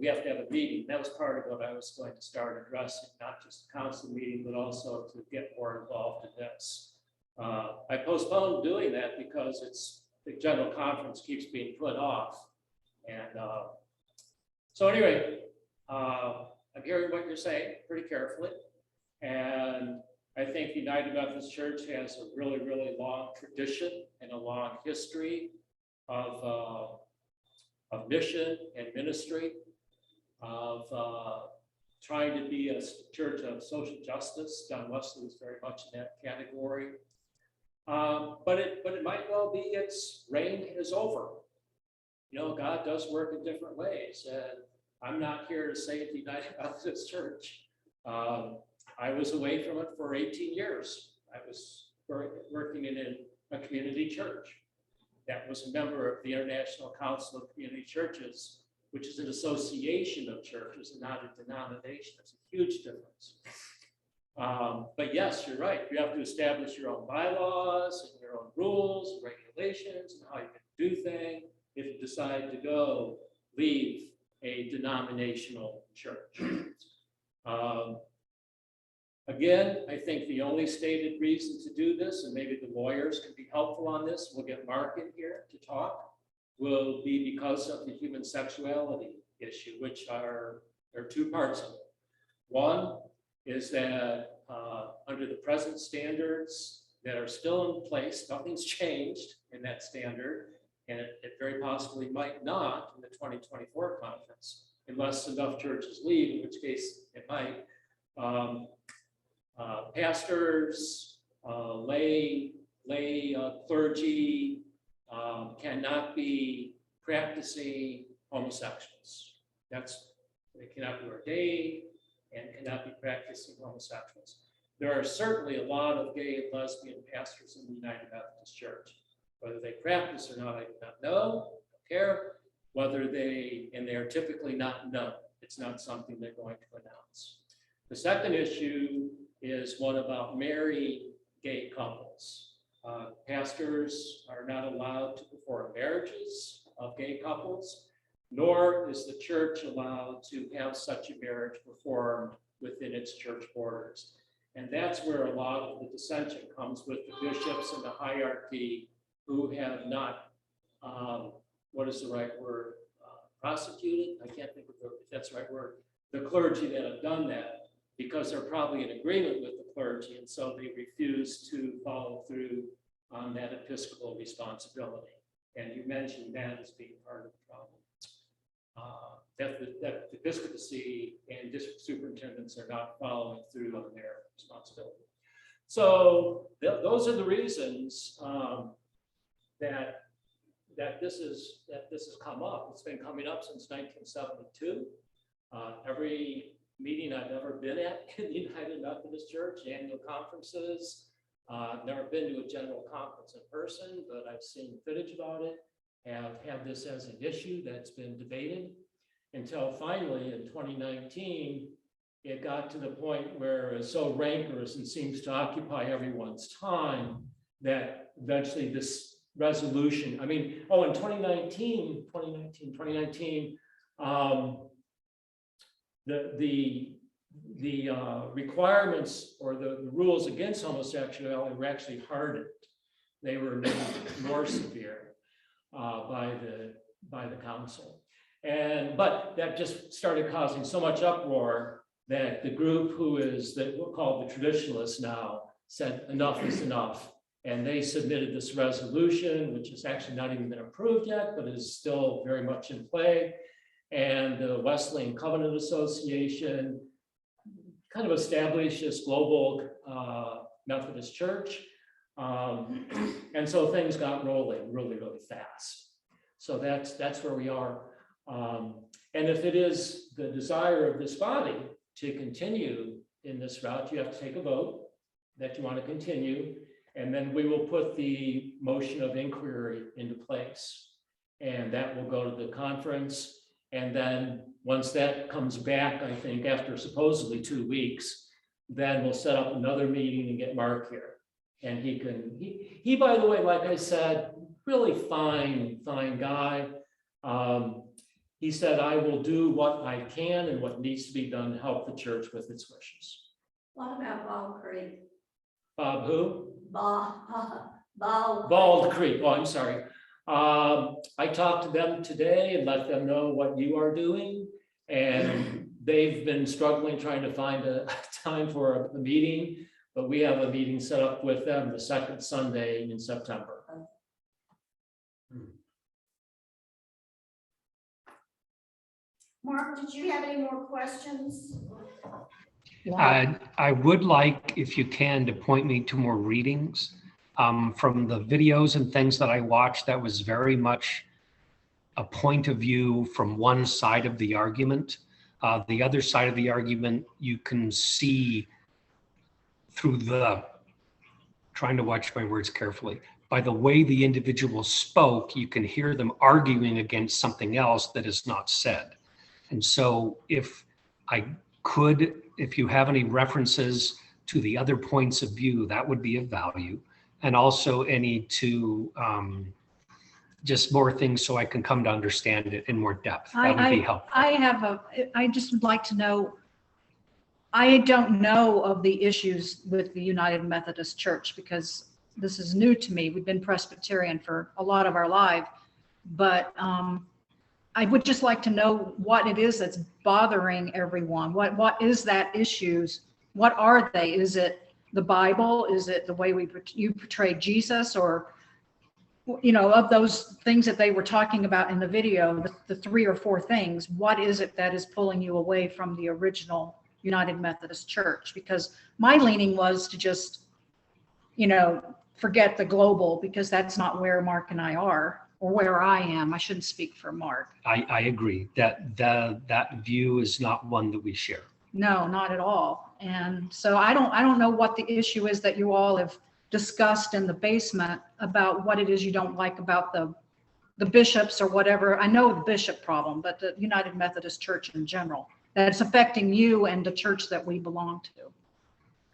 have to have a meeting. That was part of what I was going to start addressing, not just a council meeting, but also to get more involved in this. I postponed doing that because the general conference keeps being put off. And so anyway, I'm hearing what you're saying pretty carefully. And I think the United Methodist Church has a really, really long tradition and a long history of mission and ministry, of trying to be a church of social justice. John Wesley was very much in that category. But it might well be its reign is over. You know, God does work in different ways, and I'm not here to save the United Methodist Church. I was away from it for 18 years. I was working in a community church that was a member of the International Council of Community Churches, which is an association of churches and not a denomination. It's a huge difference. But yes, you're right. You have to establish your own bylaws and your own rules and regulations and how you can do things if you decide to leave a denominational church. Again, I think the only stated reason to do this, and maybe the lawyers can be helpful on this, we'll get Mark in here to talk, will be because of the human sexuality issue, which there are two parts of it. One is that under the present standards that are still in place, nothing's changed in that standard, and it very possibly might not in the 2024 conference, unless enough churches leave, in which case it might. Pastors, lay clergy cannot be practicing homosexuals. They cannot be ordained and cannot be practicing homosexuals. There are certainly a lot of gay and lesbian pastors in the United Methodist Church. Whether they practice or not, I do not know, don't care. And they're typically not known. It's not something they're going to announce. The second issue is one about married gay couples. Pastors are not allowed to perform marriages of gay couples, nor is the church allowed to have such a marriage performed within its church borders. And that's where a lot of the dissension comes with the bishops and the hierarchy who have not, what is the right word, prosecuted? I can't think of if that's the right word. The clergy that have done that, because they're probably in agreement with the clergy, and so they refuse to follow through on that episcopal responsibility. And you mentioned that as being part of the problem. That the episcopacy and district superintendents are not following through on their responsibility. So those are the reasons that this has come up. It's been coming up since 1972. Every meeting I've ever been at in the United Methodist Church, annual conferences. I've never been to a general conference in person, but I've seen footage about it, have had this as an issue that's been debated until finally in 2019, it got to the point where it's so rancorous and seems to occupy everyone's time that eventually this resolution, in 2019, the requirements or the rules against homosexuality were actually hardened. They were made more severe by the council. But that just started causing so much uproar that the group who is called the traditionalists now said enough is enough. And they submitted this resolution, which is actually not even been approved yet, but is still very much in play. And the Wesleyan Covenant Association kind of established this global Methodist church. And so things got rolling really, really fast. So that's where we are. And if it is the desire of this body to continue in this route, you have to take a vote that you want to continue. And then we will put the motion of inquiry into place. And that will go to the conference. And then once that comes back, I think after supposedly 2 weeks, then we'll set up another meeting and get Mark here. And he, by the way, like I said, really fine guy. he said, I will do what I can and what needs to be done to help the church with its wishes. What about Bald Creek? Bob who? Bald. Bald Creek, oh, I'm sorry. I talked to them today and let them know what you are doing. And they've been struggling trying to find a time for a meeting, but we have a meeting set up with them the second Sunday in September. Mark, did you have any more questions? I would like, if you can, to point me to more readings. From the videos and things that I watched, that was very much a point of view from one side of the argument. The other side of the argument, you can see through the, trying to watch my words carefully, by the way the individual spoke, you can hear them arguing against something else that is not said. And so if I could, if you have any references to the other points of view, that would be of value. And also any to just more things so I can come to understand it in more depth. That would be helpful. I just would like to know, I don't know of the issues with the United Methodist Church because this is new to me. We've been Presbyterian for a lot of our life, but I would just like to know what it is that's bothering everyone. What is that issues? What are they? Is it the Bible? Is it the way you portray Jesus? Or, you know, of those things that they were talking about in the video, the 3 or 4 things, what is it that is pulling you away from the original United Methodist Church? Because my leaning was to just, you know, forget the global, because that's not where Mark and I are, or where I am. I shouldn't speak for Mark. I agree that that view is not one that we share. No, not at all. And so I don't know what the issue is that you all have discussed in the basement about what it is you don't like about the bishops or whatever. I know the bishop problem, but the United Methodist Church in general, that's affecting you and the church that we belong to.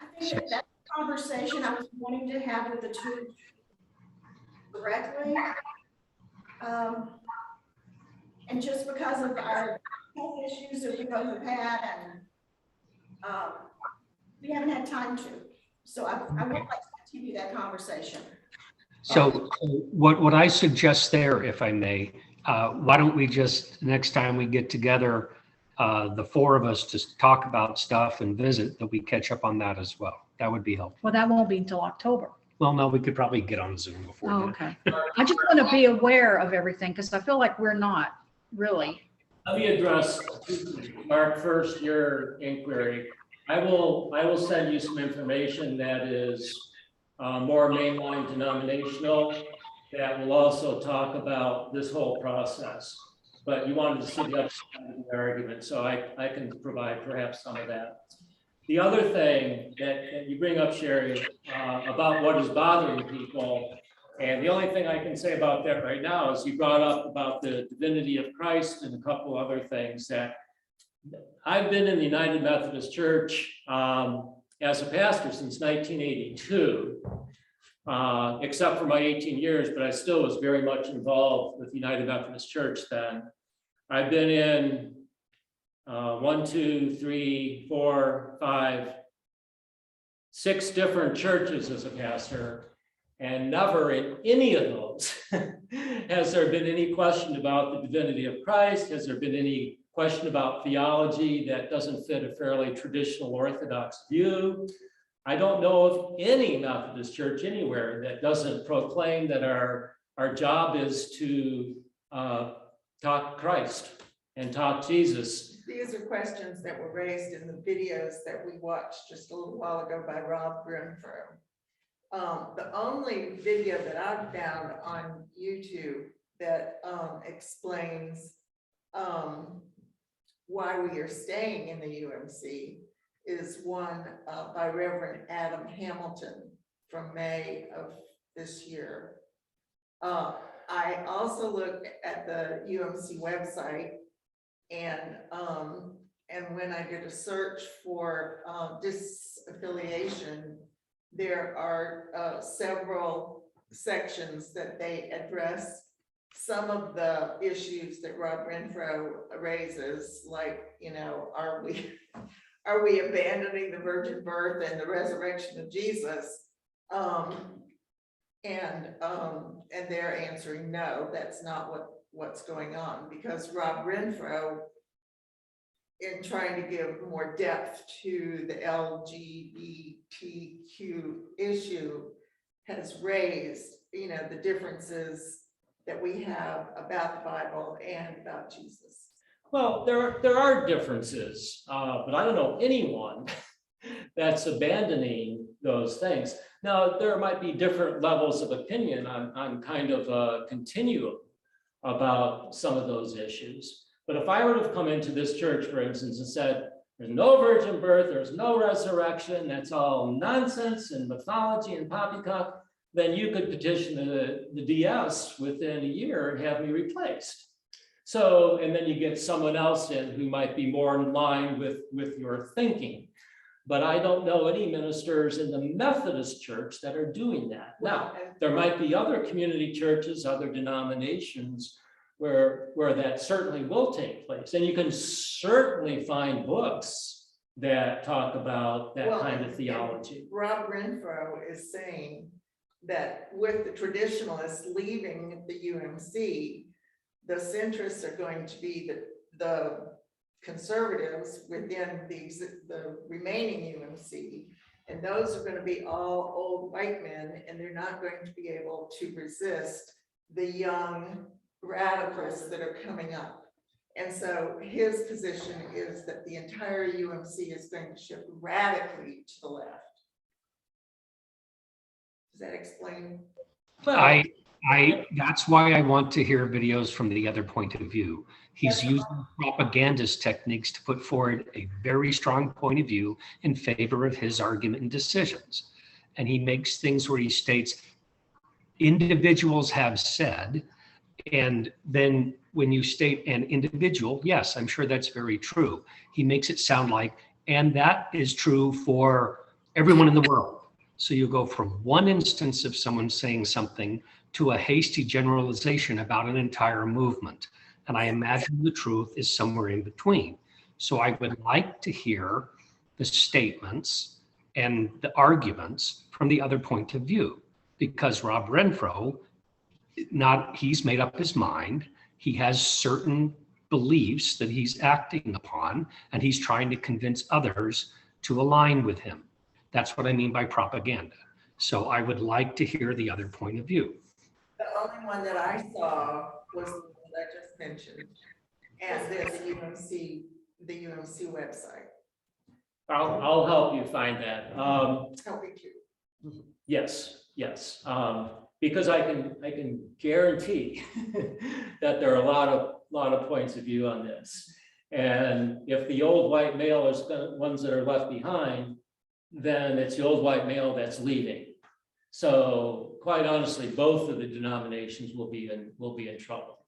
I think that's a conversation I was wanting to have with the two directly. And just because of our health issues that we both have had, and we haven't had time to. So I would like to continue that conversation. So what I suggest there, if I may, why don't we just, next time we get together, the 4 of us to talk about stuff and visit, that we catch up on that as well. That would be helpful. Well, that won't be until October. Well, no, we could probably get on Zoom before Oh, then. okay. I just want to be aware of everything because I feel like we're not really. Let me address, Mark, first your inquiry. I will send you some information that is more mainline denominational, that will also talk about this whole process. But you wanted to see the other side of the argument, so I can provide perhaps some of that. The other thing that you bring up, Sherry, about what is bothering people, and the only thing I can say about that right now is you brought up about the divinity of Christ and a couple other things that I've been in the United Methodist Church as a pastor since 1982, except for my 18 years, but I still was very much involved with the United Methodist Church then. I've been in 1, 2, 3, 4, 5, 6 different churches as a pastor, and never in any of those has there been any question about the divinity of Christ. Has there been any question about theology that doesn't fit a fairly traditional Orthodox view? I don't know of any Methodist church anywhere that doesn't proclaim that our job is to talk Christ and talk Jesus. These are questions that were raised in the videos that we watched just a little while ago by Rob Grimford. The only video that I've found on YouTube that explains why we are staying in the UMC is one by Reverend Adam Hamilton from May of this year. I also looked at the UMC website, and when I did a search for disaffiliation, there are several sections that they address some of the issues that Rob Renfro raises, like, are we abandoning the virgin birth and the resurrection of Jesus? And they're answering, no, that's not what's going on, because Rob Renfro, in trying to give more depth to the LGBTQ issue, has raised, the differences that we have about the Bible and about Jesus. Well, there are differences, but I don't know anyone that's abandoning those things. Now, there might be different levels of opinion on kind of a continuum about some of those issues. But if I were to have come into this church, for instance, and said, there's no virgin birth, there's no resurrection, that's all nonsense and mythology and poppycock, then you could petition the DS within a year and have me replaced. So, and then you get someone else in who might be more in line with your thinking. But I don't know any ministers in the Methodist Church that are doing that. Now, there might be other community churches, other denominations where that certainly will take place. And you can certainly find books that talk about that kind of theology. Rob Renfro is saying that with the traditionalists leaving the UMC, the centrists are going to be the conservatives within the remaining UMC, and those are going to be all old white men, and they're not going to be able to resist the young radicals that are coming up. And so his position is that the entire UMC is going to shift radically to the left. Does that explain? Well, That's why I want to hear videos from the other point of view. He's using propagandist techniques to put forward a very strong point of view in favor of his argument and decisions. And he makes things where he states individuals have said, and then when you state an individual, yes, I'm sure that's very true. He makes it sound like, and that is true for everyone in the world. So you go from one instance of someone saying something to a hasty generalization about an entire movement. And I imagine the truth is somewhere in between. So I would like to hear the statements and the arguments from the other point of view, because Rob Renfro, he's made up his mind. He has certain beliefs that he's acting upon, and he's trying to convince others to align with him. That's what I mean by propaganda. So I would like to hear the other point of view. The only one that I saw was the one I just mentioned, and this UMC, the UMC website. I'll help you find that. Help me too. Yes. Because I can guarantee that there are a lot of points of view on this. And if the old white male is the ones that are left behind, then it's the old white male that's leaving. So quite honestly, both of the denominations will be in trouble.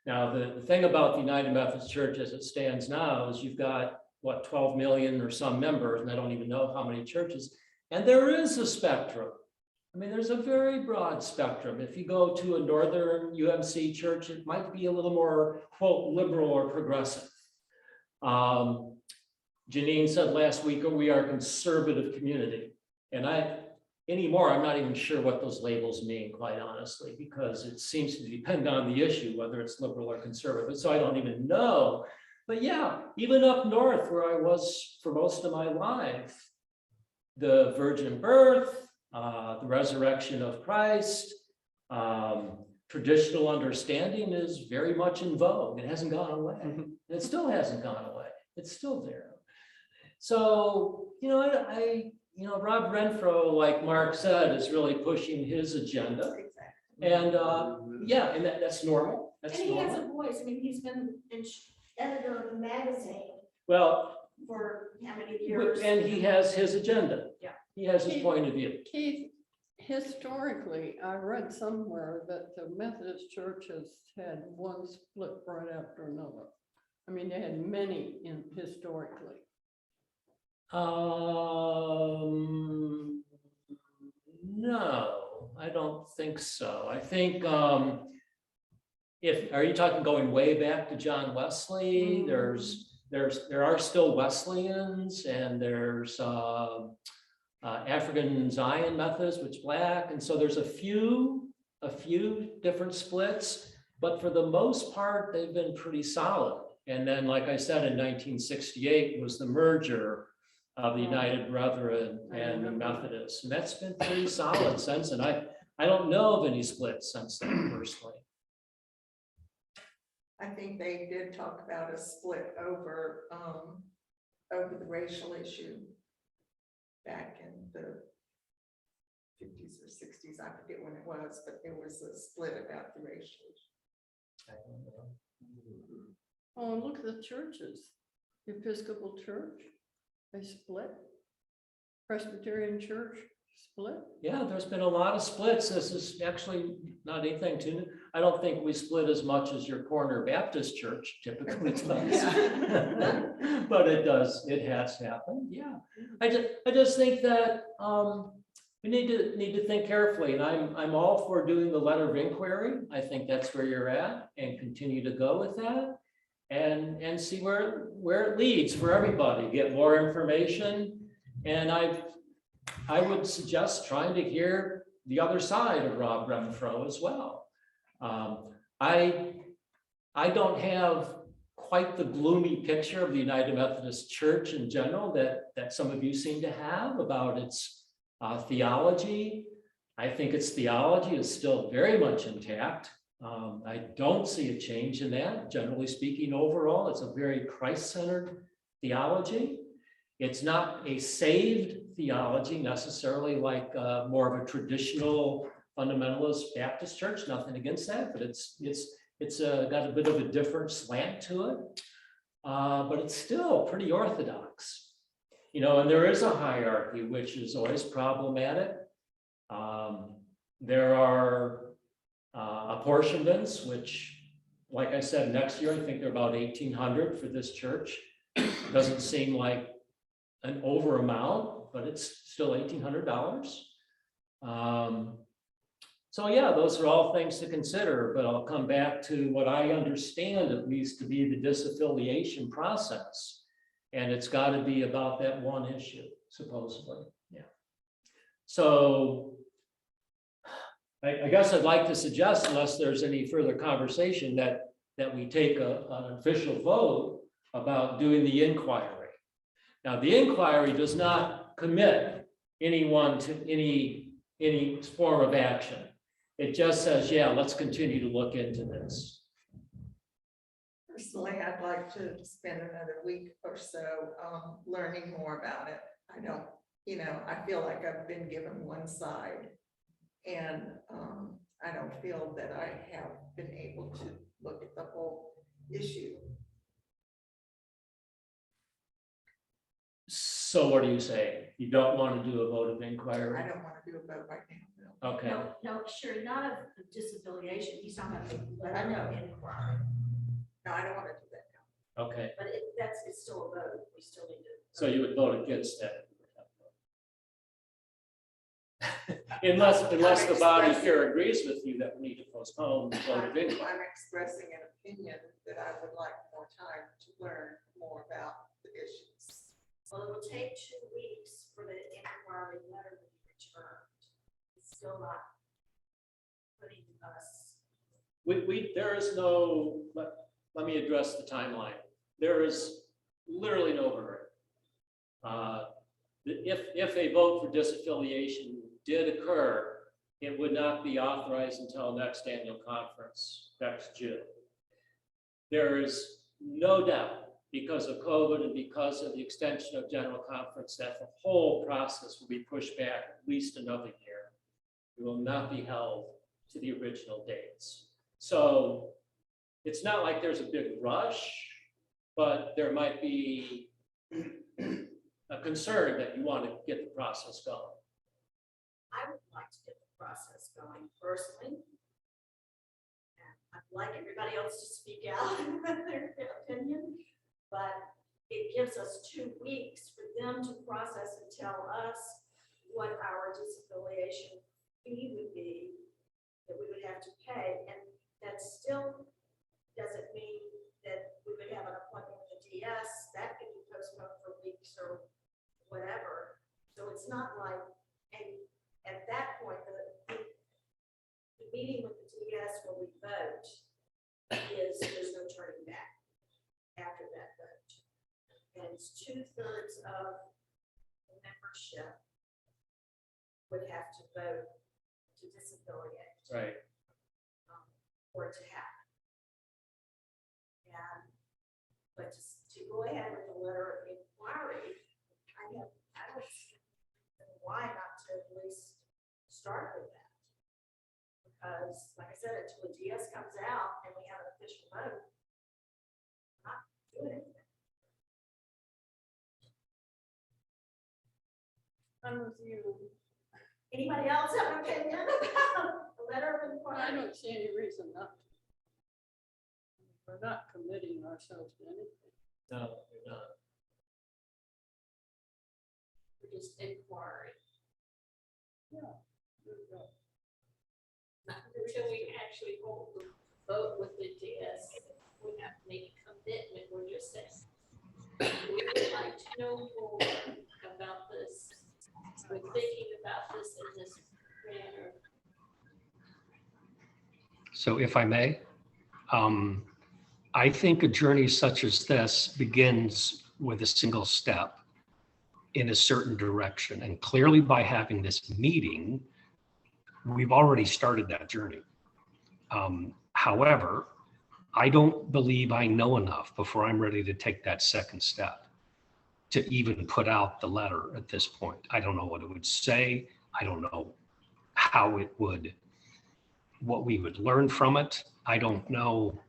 Now, the thing about the United Methodist Church as it stands now is you've got, 12 million or some members, and I don't even know how many churches. And there is a spectrum. I mean, there's a very broad spectrum. If you go to a northern UMC church, it might be a little more, quote, liberal or progressive. Janine said last week, we are a conservative community. And anymore, I'm not even sure what those labels mean, quite honestly, because it seems to depend on the issue, whether it's liberal or conservative. So I don't even know. But yeah, even up north where I was for most of my life, the virgin birth, the resurrection of Christ, traditional understanding is very much in vogue. It hasn't gone away. It still hasn't gone away. It's still there. So, Rob Renfro, like Mark said, is really pushing his agenda. And and that's normal. That's And he has normal. a voice. I mean, he's been editor of the magazine Well, for how many years? and he has his agenda. Yeah. He has his point of view. Keith, historically, I read somewhere that the Methodist churches had one split right after another. I mean, they had many historically. No, I don't think so. I think Are you talking going way back to John Wesley? There are still Wesleyans, and there's African Zion Methodists, which black, and so there's a few different splits, but for the most part, they've been pretty solid. And then, like I said, in 1968 was the merger of the United Brethren and the Methodists, and that's been pretty solid since. And I don't know of any splits since then personally. I think they did talk about a split over the racial issue back in the 50s or 60s. I forget when it was, but there was a split about the racial issue. Oh, and look at the churches. Episcopal Church, they split. Presbyterian Church split. Yeah, there's been a lot of splits. This is actually not anything too new. I don't think we split as much as your corner Baptist church typically does. But it does, it has happened. Yeah. I just think that we need to think carefully, and I'm all for doing the letter of inquiry. I think that's where you're at, and continue to go with that and see where it leads for everybody, get more information. And I would suggest trying to hear the other side of Rob Renfro as well. I don't have quite the gloomy picture of the United Methodist Church in general that some of you seem to have about its theology. I think its theology is still very much intact. I don't see a change in that. Generally speaking, overall, it's a very Christ-centered theology. It's not a saved theology necessarily like more of a traditional fundamentalist Baptist church. Nothing against that, but it's got a bit of a different slant to it. But it's still pretty orthodox, and there is a hierarchy, which is always problematic. There are apportionments, which, like I said, next year I think they're about 1,800 for this church. Doesn't seem like an over amount, but it's still $1,800. So yeah, those are all things to consider, but I'll come back to what I understand at least to be the disaffiliation process. And it's got to be about that one issue, supposedly. Yeah. So I guess I'd like to suggest, unless there's any further conversation, that we take an official vote about doing the inquiry. Now, the inquiry does not commit anyone to any form of action. It just says, yeah, let's continue to look into this. Personally, I'd like to spend another week or so learning more about it. I don't, I feel like I've been given one side, and I don't feel that I have been able to look at the whole issue. So what do you say? You don't want to do a vote of inquiry? I don't want to do a vote right now. Okay. No, sure, not of disaffiliation. He's not going to. I know. Inquiry. No, I don't want to do that now. Okay. But it's still a vote. We still need to. So you would vote against that? Unless the body here agrees with you that we need to postpone the vote of inquiry. I'm expressing an opinion that I would like more time to learn more about the issues. Well, it will take 2 weeks for the inquiry letter to be returned. It's still not putting us. There is no, let me address the timeline. There is literally no hurry. If a vote for disaffiliation did occur, it would not be authorized until next annual conference next June. There is no doubt, because of COVID and because of the extension of general conference, that the whole process will be pushed back at least another year. It will not be held to the original dates. So it's not like there's a big rush, but there might be a concern that you want to get the process going. I would like to get the process going personally. And I'd like everybody else to speak out their opinion, but it gives us 2 weeks for them to process and tell us what our disaffiliation fee would be that we would have to pay. And that still doesn't mean that we would have an appointment with the DS, that could be postponed for weeks or whatever. So it's not like, and at that point, the meeting with the DS where we vote is, there's no turning back after that vote. And it's 2/3 of the membership would have to vote to disaffiliate. Right. For it to happen. And, but to go ahead with the letter of inquiry, I don't see why not to at least start with that. Because, like I said, until the DS comes out and we have an official vote, we're not doing anything. I'm with you. Anybody else have an opinion about the letter of I inquiry? don't see any reason not to. We're not committing ourselves to anything. No, you're not. We're just inquiry. Yeah. Until we actually hold the vote with the DS, we have to make a commitment, we're just saying. We would like to know more about this. We're thinking about this in this manner. So if I may, I think a journey such as this begins with a single step in a certain direction. And clearly by having this meeting, we've already started that journey. However, I don't believe I know enough before I'm ready to take that second step to even put out the letter at this point. I don't know what it would say. I don't know how it would, what we would learn from it. I don't know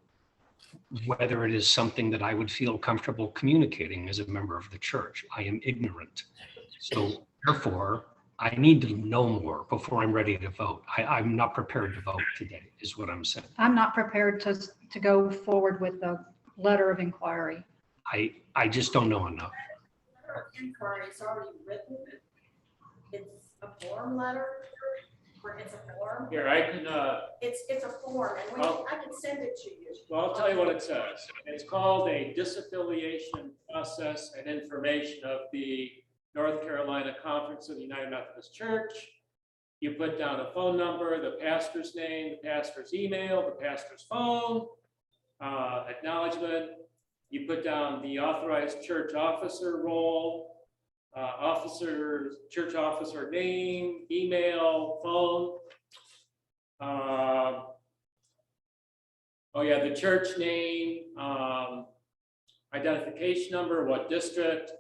whether it is something that I would feel comfortable communicating as a member of the church. I am ignorant. So therefore, I need to know more before I'm ready to vote. I'm not prepared to vote today, is what I'm saying. I'm not prepared to go forward with the letter of inquiry. I just don't know enough. Letter of inquiry is already written. It's a form letter, or it's a form. Here, I can, It's a form, and I can send it to you. well, I'll tell you what it says. It's called a disaffiliation process and information of the North Carolina Conference of the United Methodist Church. You put down a phone number, the pastor's name, the pastor's email, the pastor's phone, acknowledgement. You put down the authorized church officer role, church officer name, email, phone. Oh yeah, the church name, identification number, what district,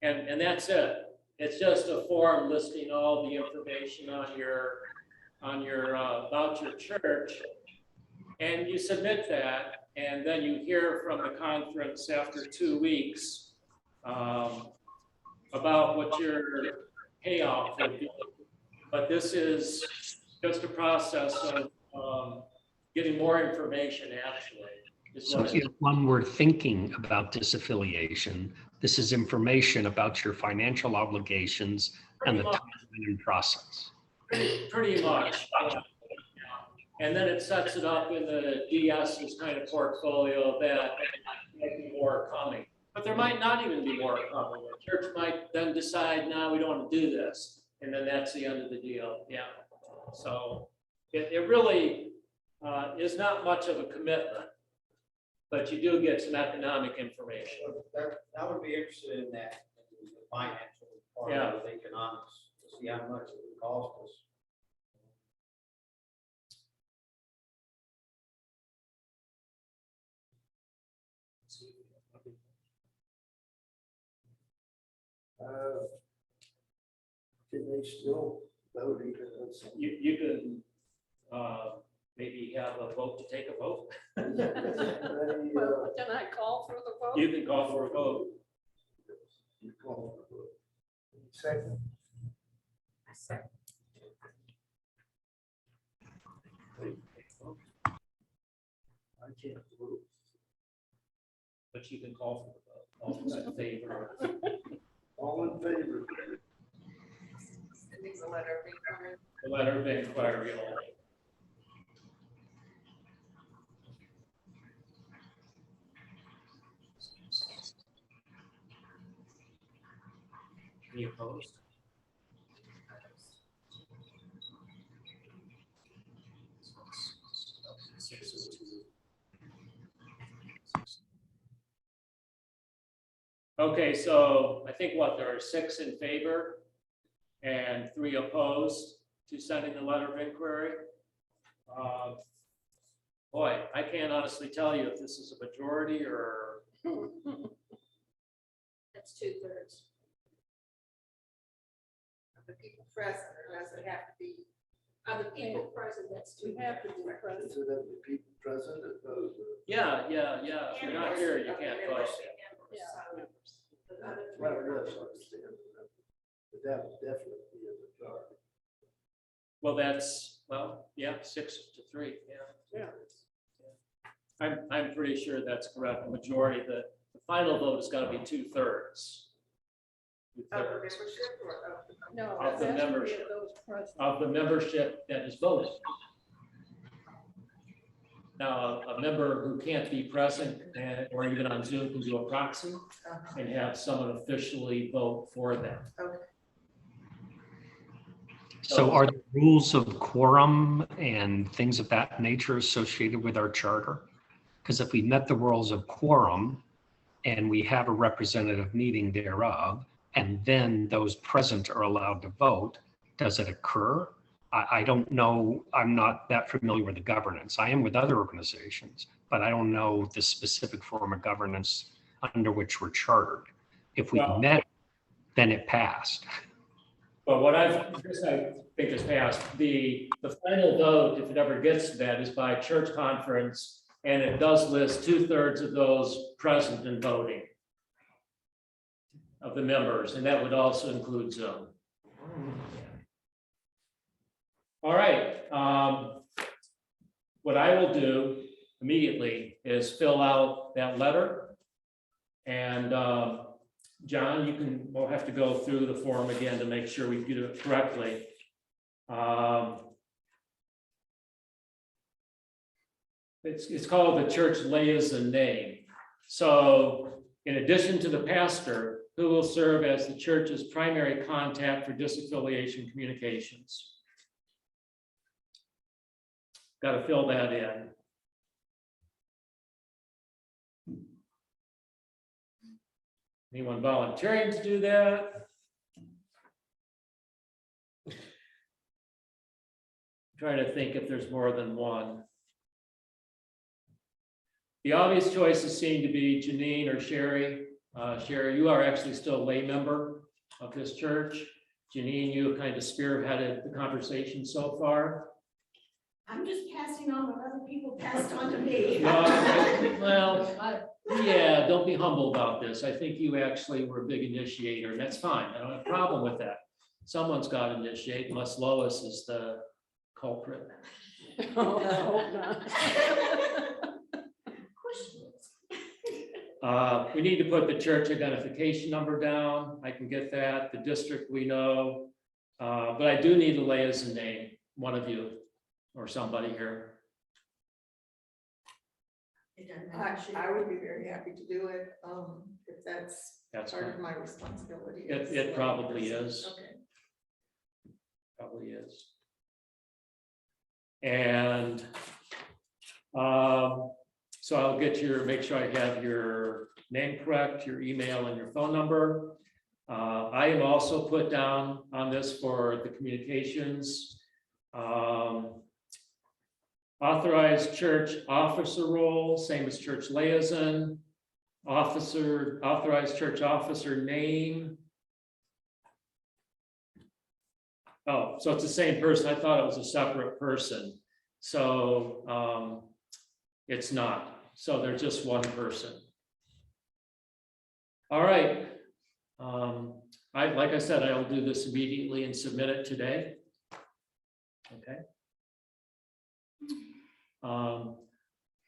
and that's it. It's just a form listing all the information on your about your church, and you submit that. And then you hear from the conference after 2 weeks about what your payoff would be. But this is just a process of getting more information, actually. So if one were thinking about disaffiliation, this is information about your financial obligations and the timeline and process. Pretty much. And then it sets it up in the DS's kind of portfolio that might be more coming. But there might not even be more coming. The church might then decide, no, we don't want to do this. And then that's the end of the deal. Yeah. So it really is not much of a commitment, but you do get some economic information. I would be interested in that, in the financial part Yeah. of the economics, to see how much it would cost us. Can they still vote even though some? You can maybe have a vote to take a vote. Well, can I call for the vote? You can call for a vote. You call for the vote. Second. I said, I can't vote. But you can call for the vote. All in favor. All in favor? Sending the letter of inquiry. The letter of inquiry only. Any opposed? Okay, so I think there are 6 in favor and 3 opposed to sending the letter of inquiry. Boy, I can't honestly tell you if this is a majority or. That's 2/3. The people present, or does it have to be? Of the people present, that's We 2/3. have to be present. Is it that the people present that vote? Yeah. If you're not here, you can't vote. Well, yes, I understand. But that would definitely be a majority. Well, 6 to 3, Yeah. I'm pretty sure that's correct, the majority, the final vote has got to be 2/3. No, Of the it has to be membership. of those present. Of the membership that is voted. Now, a member who can't be present or even on Zoom can do a proxy and have someone officially vote for them. So are there rules of quorum and things of that nature associated with our charter? Because if we met the rules of quorum and we have a representative meeting thereof, and then those present are allowed to vote, does it occur? I don't know. I'm not that familiar with the governance. I am with other organizations, but I don't know the specific form of governance under which we're chartered. If we Well, met, then it passed. But what I think is passed, the final vote, if it ever gets to that, is by church conference, and it does list 2/3 of those present and voting of the members, and that would also include Zoom. All right. What I will do immediately is fill out that letter, and John, we'll have to go through the form again to make sure we do it correctly. It's called the church liaison name. So in addition to the pastor, who will serve as the church's primary contact for disaffiliation communications? Got to fill that in. Anyone volunteering to do that? Trying to think if there's more than one. The obvious choices seem to be Janine or Sherry. Sherry, you are actually still a lay member of this church. Janine, you kind of spearheaded the conversation so far. I'm just passing on what other people passed on to me. Yeah, don't be humble about this. I think you actually were a big initiator, and that's fine. I don't have a problem with that. Someone's got to initiate, unless Lois is the culprit. Oh, I hope not. We need to put the church identification number down. I can get that. The district we know. But I do need a liaison name, one of you or somebody here. I would be very happy to do it, if that's part of my responsibility. It probably is. Okay. Probably is. And so I'll make sure I have your name correct, your email and your phone number. I am also put down on this for the communications. Authorized church officer role, same as church liaison. Authorized church officer name. Oh, so it's the same person. I thought it was a separate person. So it's not. So they're just one person. All right. Like I said, I will do this immediately and submit it today. Okay.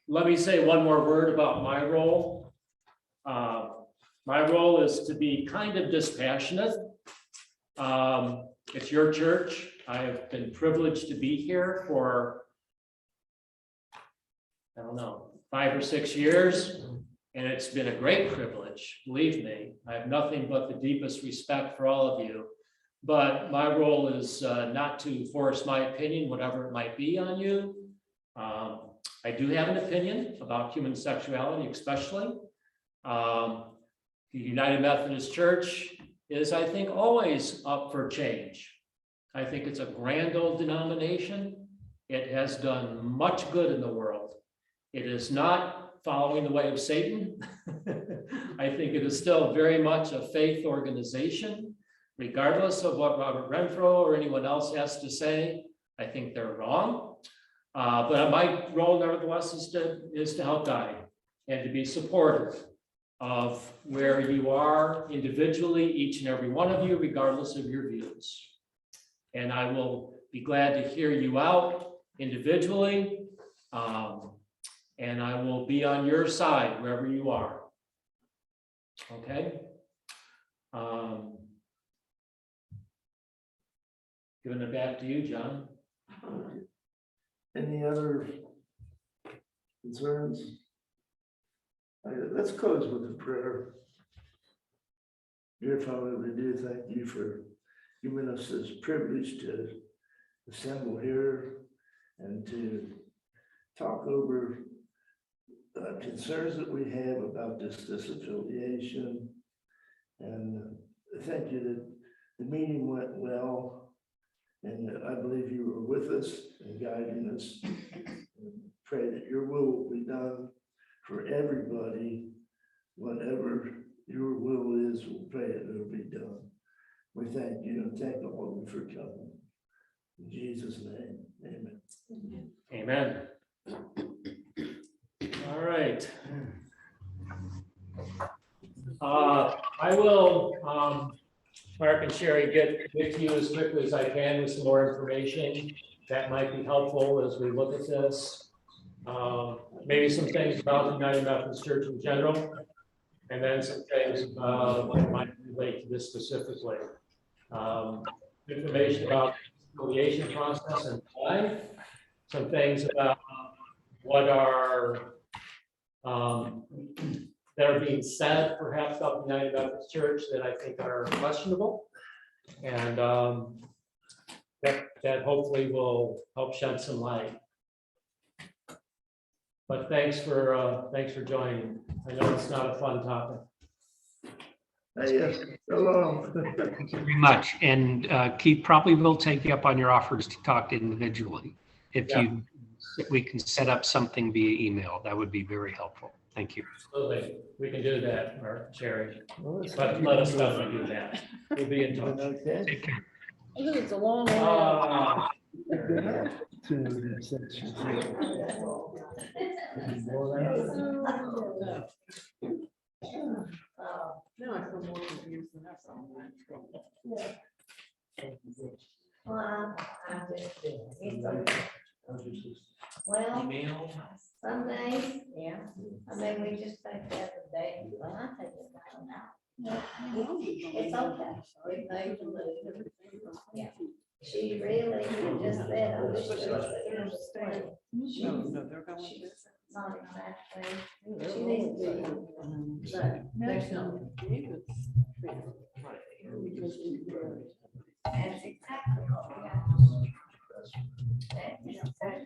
Let me say one more word about my role. My role is to be kind of dispassionate. It's your church. I have been privileged to be here for, I don't know, 5 or 6 years. And it's been a great privilege, believe me. I have nothing but the deepest respect for all of you. But my role is not to force my opinion, whatever it might be on you. I do have an opinion about human sexuality, especially. The United Methodist Church is, I think, always up for change. I think it's a grand old denomination. It has done much good in the world. It is not following the way of Satan. I think it is still very much a faith organization, regardless of what Robert Renfro or anyone else has to say. I think they're wrong. But my role, nevertheless, is to help guide and to be supportive of where you are individually, each and every one of you, regardless of your views. And I will be glad to hear you out individually. And I will be on your side wherever you are. Okay? Giving it back to you, John. Any other concerns? Let's close with a prayer. Dear Father, we do thank you for giving us this privilege to assemble here and to talk over concerns that we have about this disaffiliation. And thank you that the meeting went well. And I believe you were with us and guiding us. And pray that your will be done for everybody. Whatever your will is, we'll pray it will be done. We thank you and thank the Lord for coming. In Jesus' name, amen. Amen. All right. I will, Mark and Sherry, get to you as quickly as I can with some more information that might be helpful as we look at this. Maybe some things about the United Methodist Church in general, and then some things that might relate to this specifically. Information about the affiliation process and why, some things about what are that are being said perhaps about the United Methodist Church that I think are questionable, and that hopefully will help shed some light. But thanks for joining. I know it's not a fun topic. Yes, hello. Thank you very much. And Keith probably will take you up on your offers to talk individually. If we can set up something via email, that would be very helpful. Thank you. Absolutely. We can do that, Mark, Sherry. But let us know when we do that. We'll be in touch. Okay. Take care. I think it's a long way. Now I feel more confused than ever. Well, some days, yeah, I mean, we just take that a day, well, I take it down now. It's okay, we made to lose. Yeah. She really just said, I wish there was a plan. She's not exactly, she needs to, but there's no. That's exactly what we have. That's